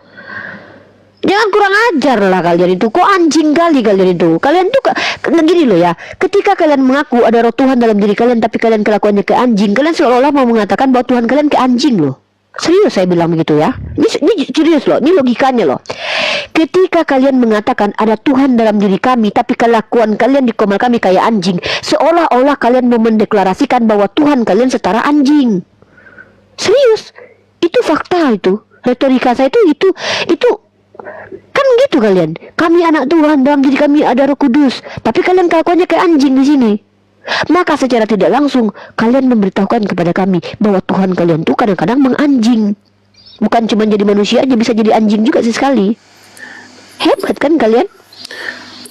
Jangan kurang ajar lah kalian itu. Kok anjing kali kalian itu. Kalian tuh gini loh ya. Ketika kalian mengaku ada roh Tuhan dalam diri kalian, tapi kalian kelakuannya kayak anjing, kalian seolah-olah mau mengatakan bahwa Tuhan kalian kayak anjing loh. Serius saya bilang begitu ya. Ini serius loh. Ini logikanya loh. Ketika kalian mengatakan ada Tuhan dalam diri kami, tapi kelakuan kalian di Komal kami kayak anjing, seolah-olah kalian mau mendeklarasikan bahwa Tuhan kalian setara anjing. Serius. Itu fakta itu. Retorika saya itu kan gitu kalian. Kami anak Tuhan, dalam diri kami ada Roh Kudus, tapi kalian kelakuannya kayak anjing di sini. Maka secara tidak langsung kalian memberitahukan kepada kami bahwa Tuhan kalian tuh kadang-kadang menganjing. Bukan cuma jadi manusia aja, bisa jadi anjing juga sekali. Hebat kan kalian?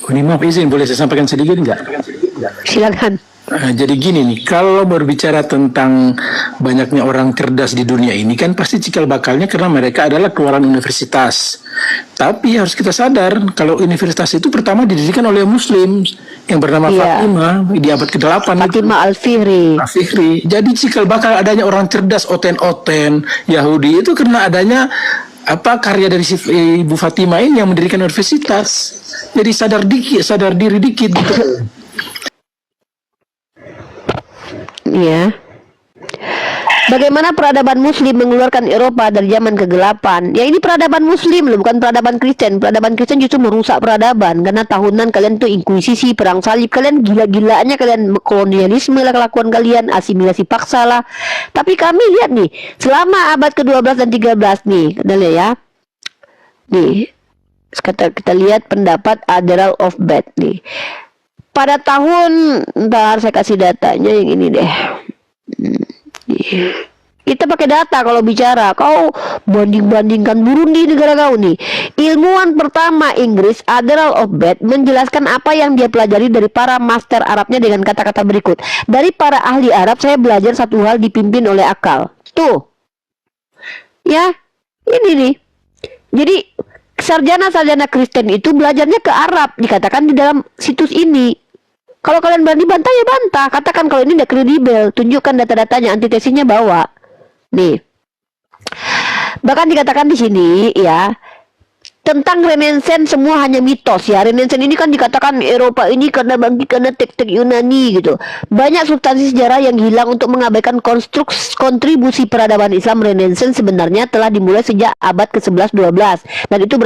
Ini maaf izin, boleh saya sampaikan sedikit nggak? Silakan. Jadi gini nih, kalau berbicara tentang banyaknya orang cerdas di dunia ini kan pasti cikal bakalnya karena mereka adalah keluaran universitas. Tapi harus kita sadar kalau universitas itu pertama didirikan oleh Muslim yang bernama Fatimah di abad ke-8. Fatimah Al-Fihri. Jadi cikal bakal adanya orang cerdas oten-oten Yahudi itu karena adanya karya dari Ibu Fatimah ini yang mendirikan universitas. Jadi sadar diri dikit gitu. Iya. Bagaimana peradaban Muslim mengeluarkan Eropa dari zaman kegelapan? Ya ini peradaban Muslim loh, bukan peradaban Kristen. Peradaban Kristen justru merusak peradaban karena tahunan kalian tuh inkuisisi, perang salib, kalian gila-gilaannya, kalian kolonialisme lah kelakuan kalian, asimilasi paksa lah. Tapi kami lihat nih, selama abad ke-12 dan 13 nih, udah ya. Nih, kita lihat pendapat Admiral of Beth nih. Pada tahun, ntar saya kasih datanya yang ini deh. Kita pakai data kalau bicara. Kau banding-bandingkan Burundi negara kau nih. Ilmuwan pertama Inggris, Admiral of Beth, menjelaskan apa yang dia pelajari dari para master Arabnya dengan kata-kata berikut. Dari para ahli Arab, saya belajar satu hal dipimpin oleh akal. Tuh. Ya, ini nih. Jadi, sarjana-sarjana Kristen itu belajarnya ke Arab. Dikatakan di dalam situs ini. Kalau kalian berani bantah ya bantah. Katakan kalau ini tidak kredibel. Tunjukkan data-datanya, antitesinya bawa. Nih. Bahkan dikatakan di sini ya, tentang Renaissance semua hanya mitos ya. Renaissance ini kan dikatakan Eropa ini karena tek-tek Yunani gitu. Banyak substansi sejarah yang hilang untuk mengabaikan kontribusi peradaban Islam. Renaissance sebenarnya telah dimulai sejak abad ke-11-12 dan itu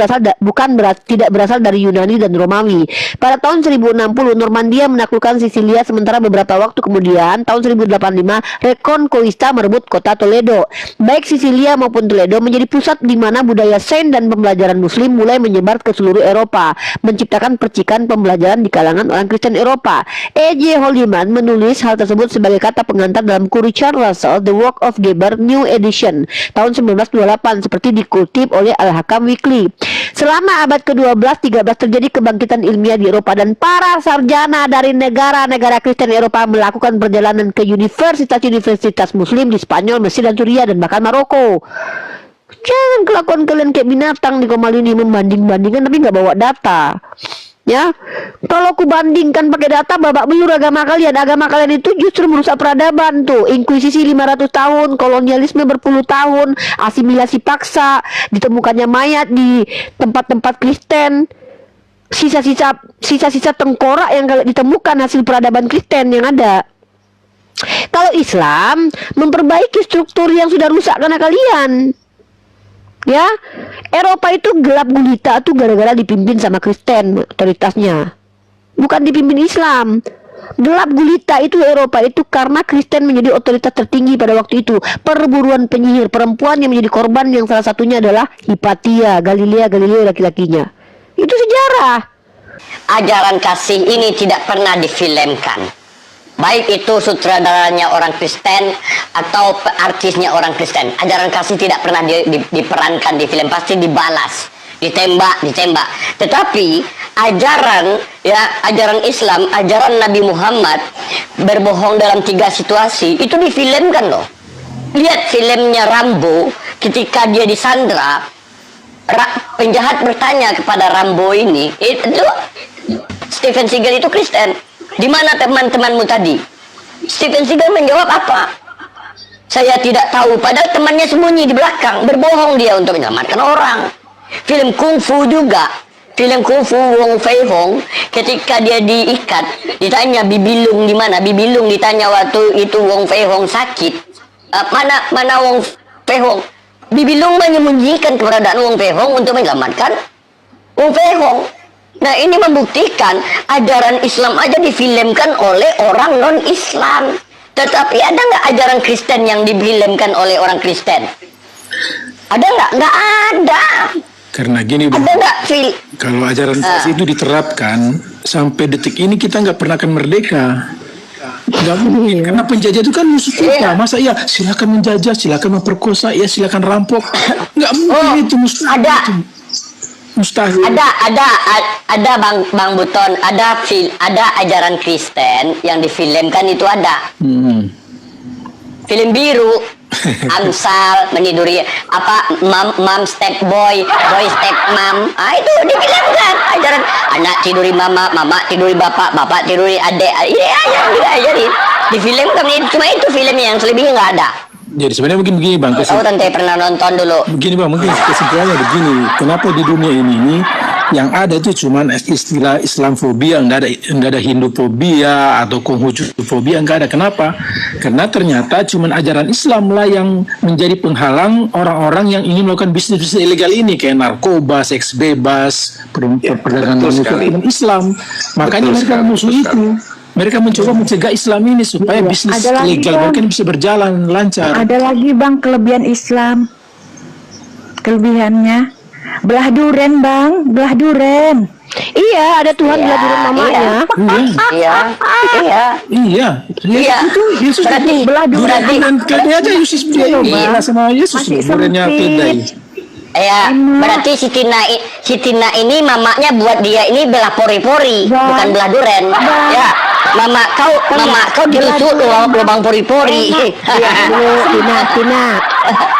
tidak berasal dari Yunani dan Romawi. Pada tahun 1060 Normandia menaklukkan Sisilia, sementara beberapa waktu kemudian tahun 1085 Reconquista merebut kota Toledo. Baik Sisilia maupun Toledo menjadi pusat di mana budaya Saint dan pembelajaran Muslim mulai menyebar ke seluruh Eropa, menciptakan percikan pembelajaran di kalangan orang Kristen Eropa. E.J. Holliman menulis hal tersebut sebagai kata pengantar dalam buku Richard Russell, The Work of Geber, New Edition, tahun 1928, seperti dikutip oleh Al-Hakam Weekly. Selama abad ke-12-13 terjadi kebangkitan ilmiah di Eropa dan para sarjana dari negara-negara Kristen Eropa melakukan perjalanan ke universitas-universitas Muslim di Spanyol, Mesir, dan Suriah, dan bahkan Maroko. Jangan kelakuan kalian kayak binatang di Komal ini, membanding-bandingkan tapi nggak bawa data. Ya, kalau aku bandingkan pakai data, babak belur agama kalian. Agama kalian itu justru merusak peradaban tuh. Inkuisisi 500 tahun, kolonialisme berpuluh tahun, asimilasi paksa, ditemukannya mayat di tempat-tempat Kristen, sisa-sisa tengkorak yang ditemukan hasil peradaban Kristen yang ada. Kalau Islam memperbaiki struktur yang sudah rusak karena kalian. Ya, Eropa itu gelap gulita tuh gara-gara dipimpin sama Kristen otoritasnya, bukan dipimpin Islam. Gelap gulita itu Eropa itu karena Kristen menjadi otoritas tertinggi pada waktu itu. Perburuan penyihir, perempuan yang menjadi korban yang salah satunya adalah Hipatia, Galilea laki-lakinya. Itu sejarah. Ajaran kasih ini tidak pernah difilmkan. Baik itu sutradaranya orang Kristen atau artisnya orang Kristen. Ajaran kasih tidak pernah diperankan di film, pasti dibalas, ditembak. Tetapi ajaran Islam, ajaran Nabi Muhammad berbohong dalam 3 situasi itu difilmkan loh. Lihat filmnya Rambo, ketika dia disandra, penjahat bertanya kepada Rambo ini, itu Steven Seagal itu Kristen. Di mana teman-temanmu tadi? Steven Seagal menjawab apa? Saya tidak tahu. Padahal temannya sembunyi di belakang, berbohong dia untuk menyelamatkan orang. Film kungfu juga. Film kungfu Wong Fei Hong, ketika dia diikat, ditanya Bibilung di mana? Bibilung ditanya waktu itu Wong Fei Hong sakit. Mana Wong Fei Hong? Bibilung menyembunyikan keberadaan Wong Fei Hong untuk menyelamatkan Wong Fei Hong. Nah, ini membuktikan ajaran Islam aja difilmkan oleh orang non-Islam. Tetapi ada nggak ajaran Kristen yang difilmkan oleh orang Kristen? Ada nggak? Nggak ada. Karena gini, Bang, Ada nggak, Phil? kalau ajaran itu diterapkan, sampai detik ini kita nggak pernah akan merdeka. Nggak mungkin, karena penjajah itu kan musuh kita. Iya. Masa iya, silakan menjajah, silakan memperkosa, ya silakan rampok. Nggak mungkin itu mustahil. Ada. Itu. Mustahil. Ada Bang Buton, ada ajaran Kristen yang difilmkan itu ada. Film biru, Amsal meniduri mam step boy step mam. Itu difilmkan ajaran anak tiduri mama tiduri bapak tiduri adik. Iya, diajarin. Difilmkan cuma itu filmnya, yang selebihnya nggak ada. Jadi sebenarnya mungkin begini, Bang. Tahu tante pernah nonton dulu. Begini, Bang, mungkin kesimpulannya begini. Kenapa di dunia ini yang ada itu cuman istilah Islamfobia, nggak ada Hindufobia atau Konghucufobia, nggak ada. Kenapa? Karena ternyata cuman ajaran Islam lah yang menjadi penghalang orang-orang yang ingin melakukan bisnis ilegal ini, kayak narkoba, seks bebas, perdagangan manusia dengan Islam. Makanya mereka musuh itu. Mereka mencoba mencegah Islam ini supaya bisnis legal mereka bisa berjalan lancar. Ada lagi, Bang, kelebihan Islam. Kelebihannya belah duren, Bang, belah duren. Iya, ada Tuhan belah duren mamanya. Iya. Itu Yesus Berarti belah duren. dan kedai aja Yesus dia sama Yesus durennya kedai. Ya, berarti Siti Na ini mamanya buat dia ini belah pori-pori, bukan belah duren. Ya, mama kau ditusuk lubang pori-pori. Tina.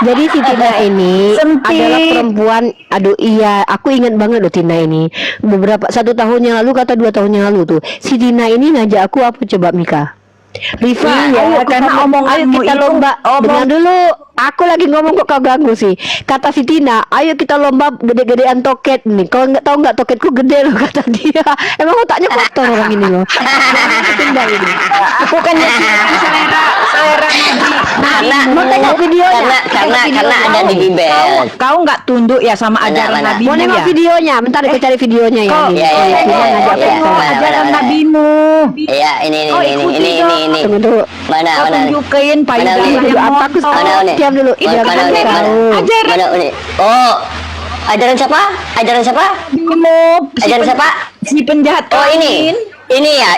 Jadi si Tina ini adalah perempuan. Aduh iya, aku ingat banget loh Tina ini. 1 tahun yang lalu kata 2 tahun yang lalu tuh, si Tina ini ngajak aku apa coba Mika? Rifa, ayo karena omonganmu kita itu lomba. Dengar dulu, aku lagi ngomong kok kau ganggu sih. Kata si Tina, ayo kita lomba gede-gedean toket nih. Kau nggak tahu nggak toketku gede loh kata dia. Emang otaknya kotor orang ini loh. Timbang ini. Aku kan selera mau tengok videonya. Karena ada di Bible. Kau nggak tunduk ya sama ajaran Mana? nabimu Mau nengok ya? videonya, bentar aku cari videonya ya. Kau- Iya. Ajaran nabimu. Iya, ini. Tunggu. Mana? Tunjukin payudara Mana, yang Apa aku Mana, Uni? diam dulu. Ini Mana, Uni? tahu. Mana Uni? Oh, ajaran siapa? Ajaran siapa? Si penjahat Oh, kawin. ini ya,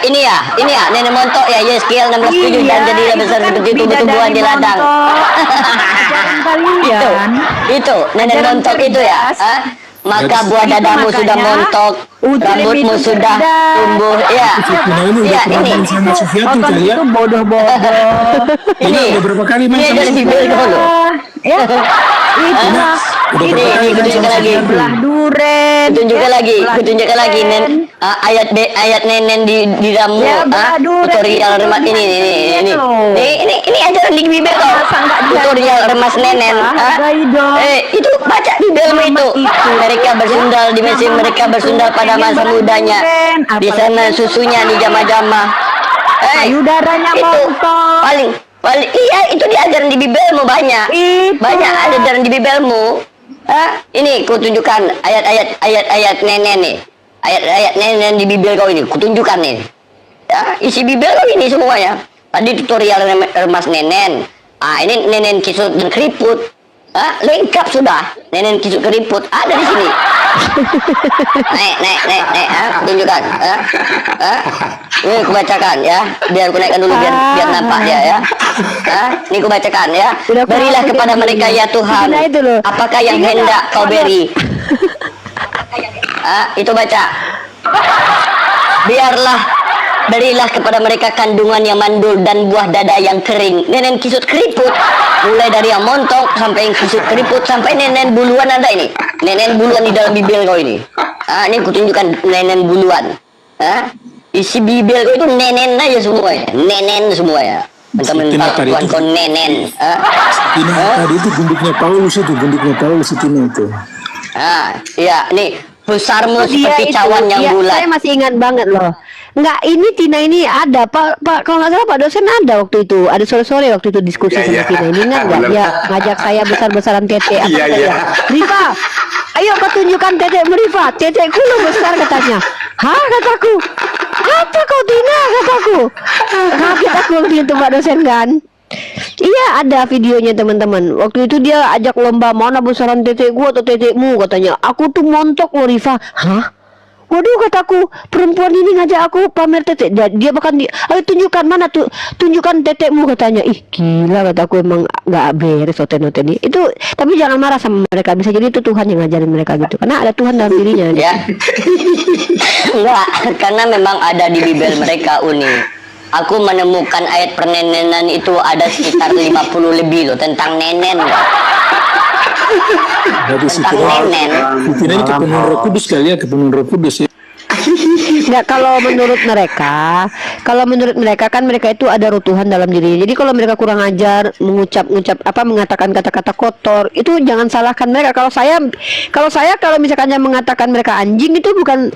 nenek montok ya, Yeskiel 16:7 dan jadilah besar seperti tumbuh-tumbuhan di ladang. Ajaran kalian. Itu nenek Ajaran montok itu ya. cerdas. Maka buah dadamu makanya sudah montok, Ujrim rambutmu itu sudah cerdas. tumbuh. Ya, Nah ini udah ya pernah ini. main sama Sufiatu Otak kali ya. itu bodoh-bodoh. Ini udah berapa kali main Ini sama dari Sufiatu? Bible dulu. Ya, itulah. Udah Ini, berapa kali main kutunjukkan sama lagi. Sufiatu? Belah duren. Kutunjukkan lagi, Belah kutunjukkan lagi duren. ayat nenen di dalammu. Ya, belah duren. Tutorial remas ini. loh. Ini ajaran di Bible kok. Masa nggak Tutorial remas nenen. Hargai dong. Itu baca Bible itu. Mereka bersundal di mesin, mereka bersundal pada masa mudanya. Di sana susunya di jama-jama. Payudaranya Itu montok. paling iya itu diajaran di Bibelmu banyak. Itu. Banyak ajaran di Bibelmu. Ini kutunjukkan ayat nenen nih. Ayat nenen di Bibel kau ini kutunjukkan nih. Ya, isi Bibel kau ini semuanya. Tadi tutorial remas nenen. Ini nenen kisut dan keriput. Lengkap sudah. Nenen kisut keriput ada di sini. Nek, tunjukkan. Ini aku bacakan ya, biar aku naikkan dulu biar nampak ya. Ini aku bacakan ya. Berilah kepada mereka ya Tuhan. Apakah yang hendak kau beri? Itu baca. Berilah kepada mereka kandungan yang mandul dan buah dada yang kering. Nenen kisut keriput, mulai dari yang montok sampai yang kisut keriput sampai nenen buluan ada ini. Nenen buluan di dalam Bibel kau ini. Ini kutunjukkan nenen buluan. Isi bibir itu nenen aja semua ya, nenen semua ya. Mentah-mentah tadi itu. Tuhan nenen. Tina tadi itu gundiknya Paulus itu. Iya, nih besarmu Dia seperti itu, cawan yang ya, bulat. saya masih ingat banget loh. Enggak, ini Tina ini ada Pak kalau nggak salah Pak dosen ada waktu itu, ada sore-sore waktu itu diskusi sama Tina ini ingat nggak? Dia ngajak saya besar-besaran tete apa katanya? Rifa, ayo kau tunjukkan tetekmu Rifa, tetekku lo besar katanya. Hah kataku, apa kau Tina kataku? Kaget aku waktu itu Pak dosen kan. Iya ada videonya teman-teman. Waktu itu dia ajak lomba mana besaran tetekku atau tetekmu katanya. Aku tuh montok loh Rifa. Hah? Waduh kataku, perempuan ini ngajak aku pamer tetek. Dia bahkan ayo tunjukkan mana tuh, tunjukkan tetekmu katanya. Ih gila kataku, emang nggak beres oten-oten ini. Itu tapi jangan marah sama mereka, bisa jadi itu Tuhan yang ngajarin mereka gitu. Karena ada Tuhan dalam dirinya. Gitu. Ya. Enggak, karena memang ada di bibel mereka Uni. Aku menemukan ayat pernenenan itu ada sekitar 50 lebih loh tentang nenen. Jadi Tentang nenen. Tina ini kepenuhan Roh Kudus kali ya, kepenuhan Roh Kudus ya. Nggak, kalau menurut mereka kan mereka itu ada roh Tuhan dalam diri. Jadi kalau mereka kurang ajar mengatakan kata-kata kotor, itu jangan salahkan mereka. Kalau misalkan yang mengatakan mereka anjing itu bukan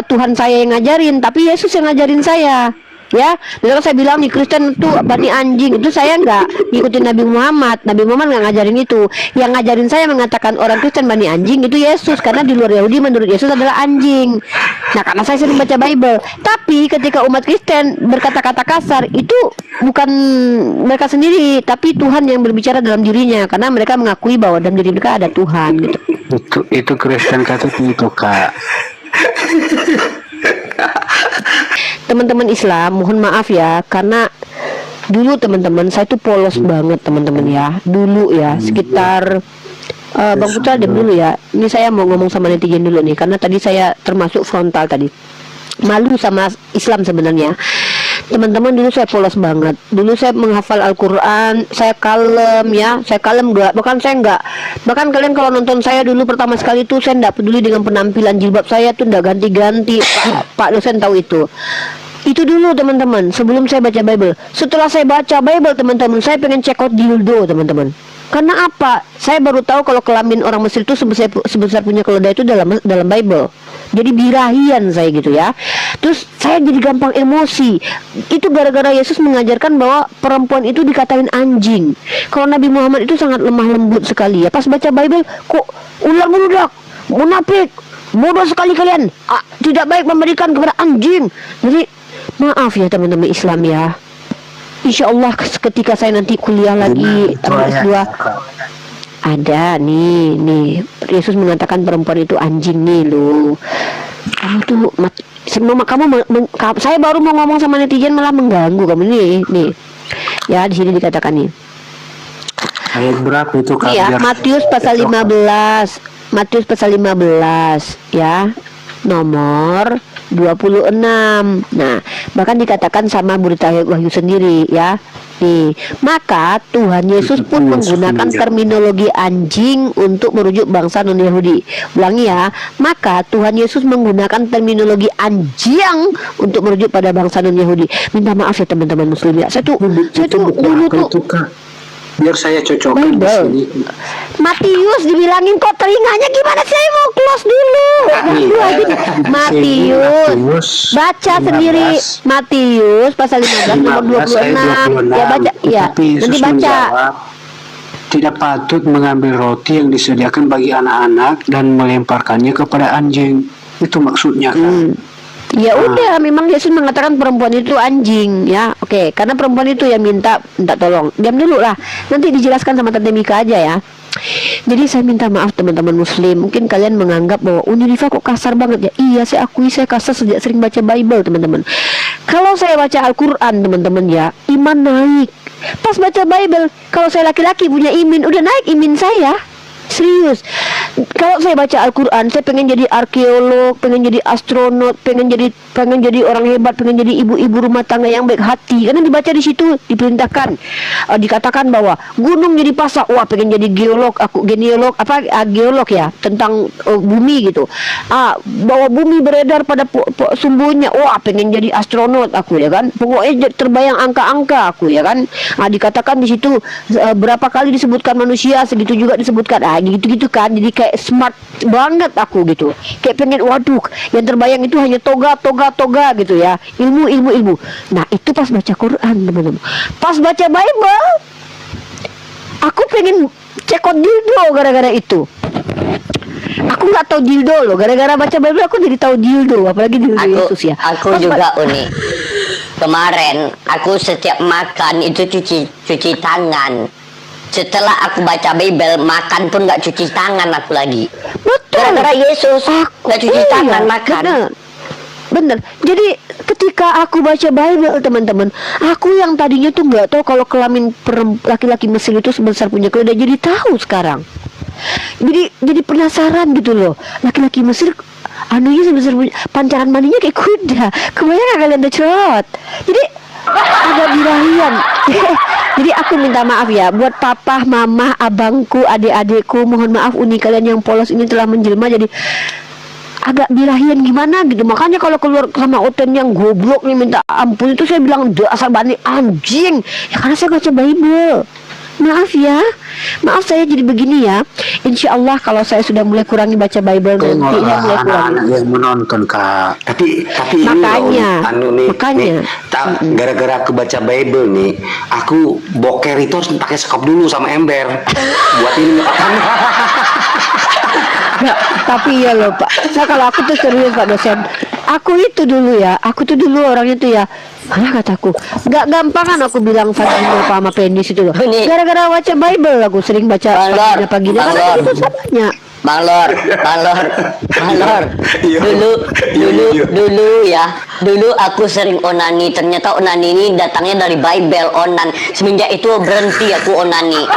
Tuhan saya yang ngajarin, tapi Yesus yang ngajarin saya. Ya, kalau saya bilang di Kristen itu bani anjing, itu saya nggak ngikutin Nabi Muhammad nggak ngajarin itu. Yang ngajarin saya mengatakan orang Kristen bani anjing itu Yesus, karena di luar Yahudi menurut Yesus adalah anjing. Nah, karena saya sering baca Bible, tapi ketika umat Kristen berkata-kata kasar itu bukan mereka sendiri, tapi Tuhan yang berbicara dalam dirinya, karena mereka mengakui bahwa dalam diri mereka ada Tuhan gitu. Itu Kristen Katolik itu Kak. Teman-teman Islam, mohon maaf ya, karena dulu teman-teman saya tuh polos banget teman-teman ya. Dulu ya, sekitar Bang Putra diam dulu ya. Ini saya mau ngomong sama netizen dulu nih, karena tadi saya termasuk frontal tadi. Malu sama Islam sebenarnya. Teman-teman, dulu saya polos banget. Dulu saya menghafal Al-Quran, saya kalem ya, bahkan kalian kalau nonton saya dulu pertama sekali tuh saya enggak peduli dengan penampilan jilbab saya tuh enggak ganti-ganti. Pak dosen tahu itu. Itu dulu teman-teman, sebelum saya baca Bible. Setelah saya baca Bible teman-teman, saya pengen check out dildo teman-teman. Karena apa? Saya baru tahu kalau kelamin orang Mesir itu sebesar punya keledai itu dalam Bible. Jadi birahian saya gitu ya. Terus saya jadi gampang emosi. Itu gara-gara Yesus mengajarkan bahwa perempuan itu dikatain anjing. Kalau Nabi Muhammad itu sangat lemah lembut sekali ya. Pas baca Bible, kok ular meludak, munafik, bodoh sekali kalian. Tidak baik memberikan kepada anjing. Jadi maaf ya teman-teman Islam ya. Insya Allah ketika saya nanti kuliah lagi S2 ada nih Yesus mengatakan perempuan itu anjing nih lo. Kamu tuh saya baru mau ngomong sama netizen malah mengganggu kamu nih. Ya di sini dikatakan nih. Ayat berapa itu Kak? Iya, Matius pasal 15 ya. Nomor 26. Nah, bahkan dikatakan sama berita Wahyu sendiri ya. Nih, maka Tuhan Yesus pun menggunakan terminologi anjing untuk merujuk bangsa non-Yahudi. Ulangi ya, maka Tuhan Yesus menggunakan terminologi anjing untuk merujuk pada bangsa non-Yahudi. Minta maaf ya teman-teman muslim ya. Saya tuh dulu tuh biar saya cocokkan di sini. Matius dibilangin kok telinganya gimana, saya mau close dulu. Matius baca sendiri, Matius pasal 15 nomor 26. Ya baca ya. Nanti baca. Tidak patut mengambil roti yang disediakan bagi anak-anak dan melemparkannya kepada anjing. Itu maksudnya kan. Ya udah, memang Yesus mengatakan perempuan itu anjing ya. Oke, karena perempuan itu yang minta tolong. Diam dulu lah. Nanti dijelaskan sama Tante Mika aja ya. Jadi saya minta maaf teman-teman muslim. Mungkin kalian menganggap bahwa Rifa kok kasar banget ya. Iya, saya akui saya kasar sejak sering baca Bible teman-teman. Kalau saya baca Al-Quran teman-teman ya, iman naik. Pas baca Bible, kalau saya laki-laki punya iman, udah naik iman saya. Serius. Kalau saya baca Al-Quran, saya pengen jadi arkeolog, pengen jadi astronot, pengen jadi orang hebat, pengen jadi ibu-ibu rumah tangga yang baik hati. Karena dibaca di situ diperintahkan, dikatakan bahwa gunung jadi pasak. Wah, pengen jadi geolog, aku geolog ya, tentang bumi gitu. Bahwa bumi beredar pada sumbunya. Wah, pengen jadi astronot aku ya kan. Pokoknya terbayang angka-angka aku ya kan. Dikatakan di situ berapa kali disebutkan manusia, segitu juga disebutkan. Gitu-gitu kan. Jadi kayak smart banget aku gitu. Kayak pengen, waduh, yang terbayang itu hanya toga gitu ya. Ilmu. Nah, itu pas baca Quran, teman-teman. Pas baca Bible, aku pengen cekot dildo gara-gara itu. Aku nggak tahu dildo loh. Gara-gara baca Bible aku jadi tahu dildo, apalagi dildo Yesus ya. Aku juga unik. Kemarin aku setiap makan itu cuci tangan. Setelah aku baca Bible, makan pun nggak cuci tangan aku lagi. Betul. Gara-gara Yesus nggak cuci tangan makan. Bener. Jadi ketika aku baca Bible, teman-teman, aku yang tadinya tuh nggak tahu kalau kelamin laki-laki Mesir itu sebesar punya kuda, jadi tahu sekarang. Jadi penasaran gitu loh. Laki-laki Mesir anunya sebesar pancaran maninya kayak kuda. Kebayang gak kalian cerot? Jadi agak birahian. Jadi aku minta maaf ya buat papa, mama, abangku, adik-adikku. Mohon maaf uni kalian yang polos ini telah menjelma jadi agak birahian gimana gitu. Makanya kalau keluar sama Oten yang goblok nih minta ampun, itu saya bilang dasar bani anjing ya, karena saya baca Bible. Maaf ya, maaf saya jadi begini ya. Insya Allah kalau saya sudah mulai kurangi baca Bible nanti saya mulai kurangi. Anak-anak yang menonton Kak. Tapi Makanya, ini loh, makanya. gara-gara aku baca Bible nih, aku boker itu harus pakai sekop dulu sama ember buat ini. Nggak, tapi ya loh Pak. Nah kalau aku tuh serius Pak dosen. Aku tuh dulu orangnya tuh ya. Mana kataku, nggak gampangan aku bilang vagina sama penis itu loh. Gara-gara baca Bible aku sering baca pagi karena itu samanya. Bang Lor, dulu aku sering onani. Ternyata onani ini datangnya dari Bible, onan. Semenjak itu berhenti aku onani.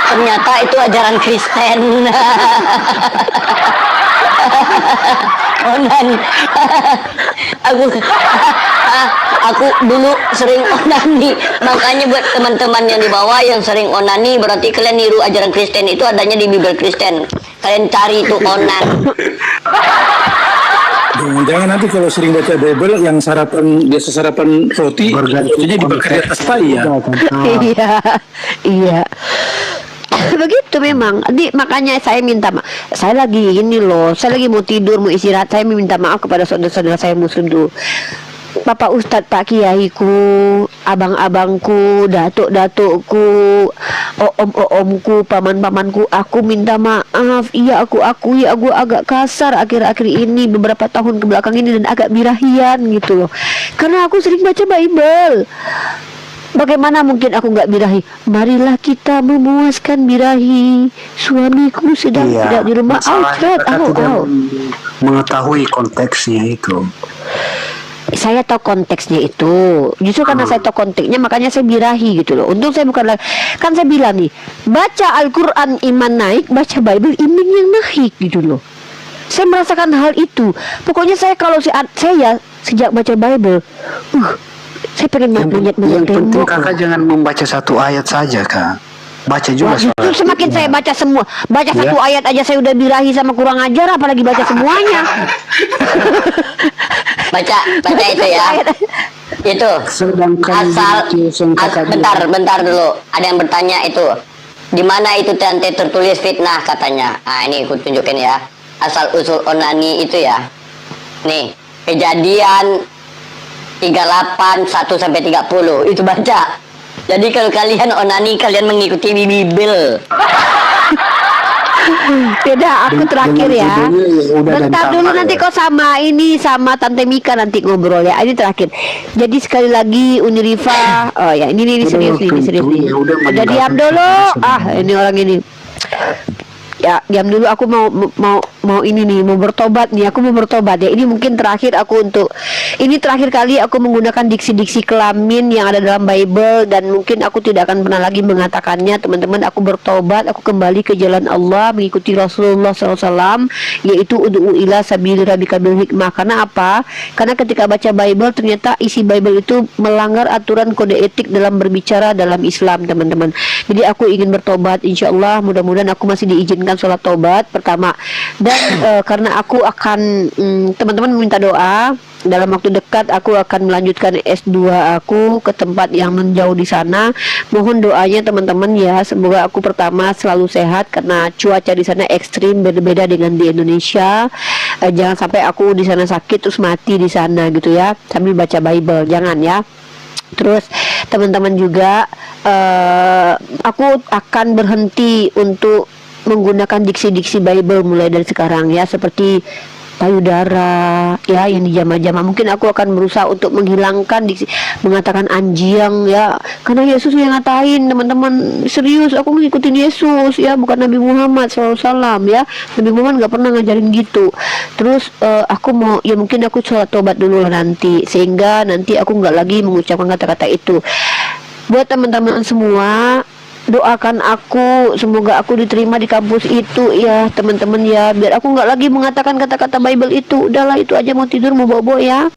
Ternyata itu ajaran Kristen. Onan. Aku dulu sering onani. Makanya buat teman-teman yang di bawah yang sering onani, berarti kalian niru ajaran Kristen, itu adanya di Bible Kristen. Kalian cari itu onan. Jangan nanti kalau sering baca Bible yang biasa sarapan roti, rotinya dibakar di atas tai ya. Iya. Begitu memang. Makanya saya minta saya lagi ini loh, saya lagi mau tidur, mau istirahat. Saya minta maaf kepada saudara-saudara saya Muslim dulu. Bapak Ustadz, Pak Kiaiku, abang-abangku, datuk-datukku, om-omku, paman-pamanku, aku minta maaf. Iya, aku agak kasar akhir-akhir ini, beberapa tahun kebelakang ini, dan agak birahian gitu loh. Karena aku sering baca Bible. Bagaimana mungkin aku nggak birahi? Marilah kita memuaskan birahi. Suamiku sedang tidak di rumah. Mengetahui konteksnya itu. Saya tahu konteksnya itu. Justru karena saya tahu konteksnya, makanya saya birahi gitu loh. Untung saya bukan lagi, kan saya bilang nih, baca Al-Quran iman naik, baca Bible iman yang naik gitu loh. Saya merasakan hal itu. Pokoknya saya kalau saya sejak baca Bible, saya pengen melihat yang penting kakak jangan membaca satu ayat saja Kak. Baca juga soal. Semakin saya baca satu ayat aja saya udah birahi sama kurang ajar, apalagi baca semuanya. baca itu ya. Itu bentar dulu. Ada yang bertanya itu. Di mana itu nanti tertulis fitnah katanya. Nah, ini aku tunjukin ya. Asal usul onani itu ya. Nih, Kejadian 38 1 sampai 30 itu baca. Jadi kalau kalian onani, kalian mengikuti Bible. Beda, aku terakhir ya. Bentar dulu nanti kok sama Tante Mika nanti ngobrol ya. Ini terakhir. Jadi sekali lagi Uni Rifa, oh ya ini serius nih. Udah diam dulu. Ini orang ini. Ya, diam dulu, aku mau mau ini nih, mau bertobat nih, aku mau bertobat ya. Ini mungkin terakhir kali aku menggunakan diksi-diksi kelamin yang ada dalam Bible, dan mungkin aku tidak akan pernah lagi mengatakannya, teman-teman. Aku bertobat, aku kembali ke jalan Allah, mengikuti Rasulullah SAW, yaitu ud'u ila sabili rabbika bil hikmah. Karena apa? Karena ketika baca Bible, ternyata isi Bible itu melanggar aturan kode etik dalam berbicara dalam Islam, teman-teman. Jadi aku ingin bertobat, insya Allah, mudah-mudahan aku masih diizinkan sholat tobat pertama. Dan karena aku akan teman-teman meminta doa, dalam waktu dekat aku akan melanjutkan S2 aku ke tempat yang menjauh di sana. Mohon doanya teman-teman ya, semoga aku pertama selalu sehat karena cuaca di sana ekstrim, berbeda dengan di Indonesia. Jangan sampai aku di sana sakit terus mati di sana gitu ya, sambil baca Bible, jangan ya. Terus teman-teman juga aku akan berhenti untuk menggunakan diksi-diksi Bible mulai dari sekarang ya, seperti payudara ya yang di jama-jama. Mungkin aku akan berusaha untuk menghilangkan diksi, mengatakan anjing ya, karena Yesus yang ngatain, teman-teman. Serius, aku ngikutin Yesus ya, bukan Nabi Muhammad SAW ya. Nabi Muhammad nggak pernah ngajarin gitu. Terus aku mau ya, mungkin aku sholat tobat dulu lah nanti, sehingga nanti aku nggak lagi mengucapkan kata-kata itu. Buat teman-teman semua, doakan aku, semoga aku diterima di kampus itu ya teman-teman ya, biar aku nggak lagi mengatakan kata-kata Bible itu. Udahlah, itu aja, mau tidur mau bobo ya.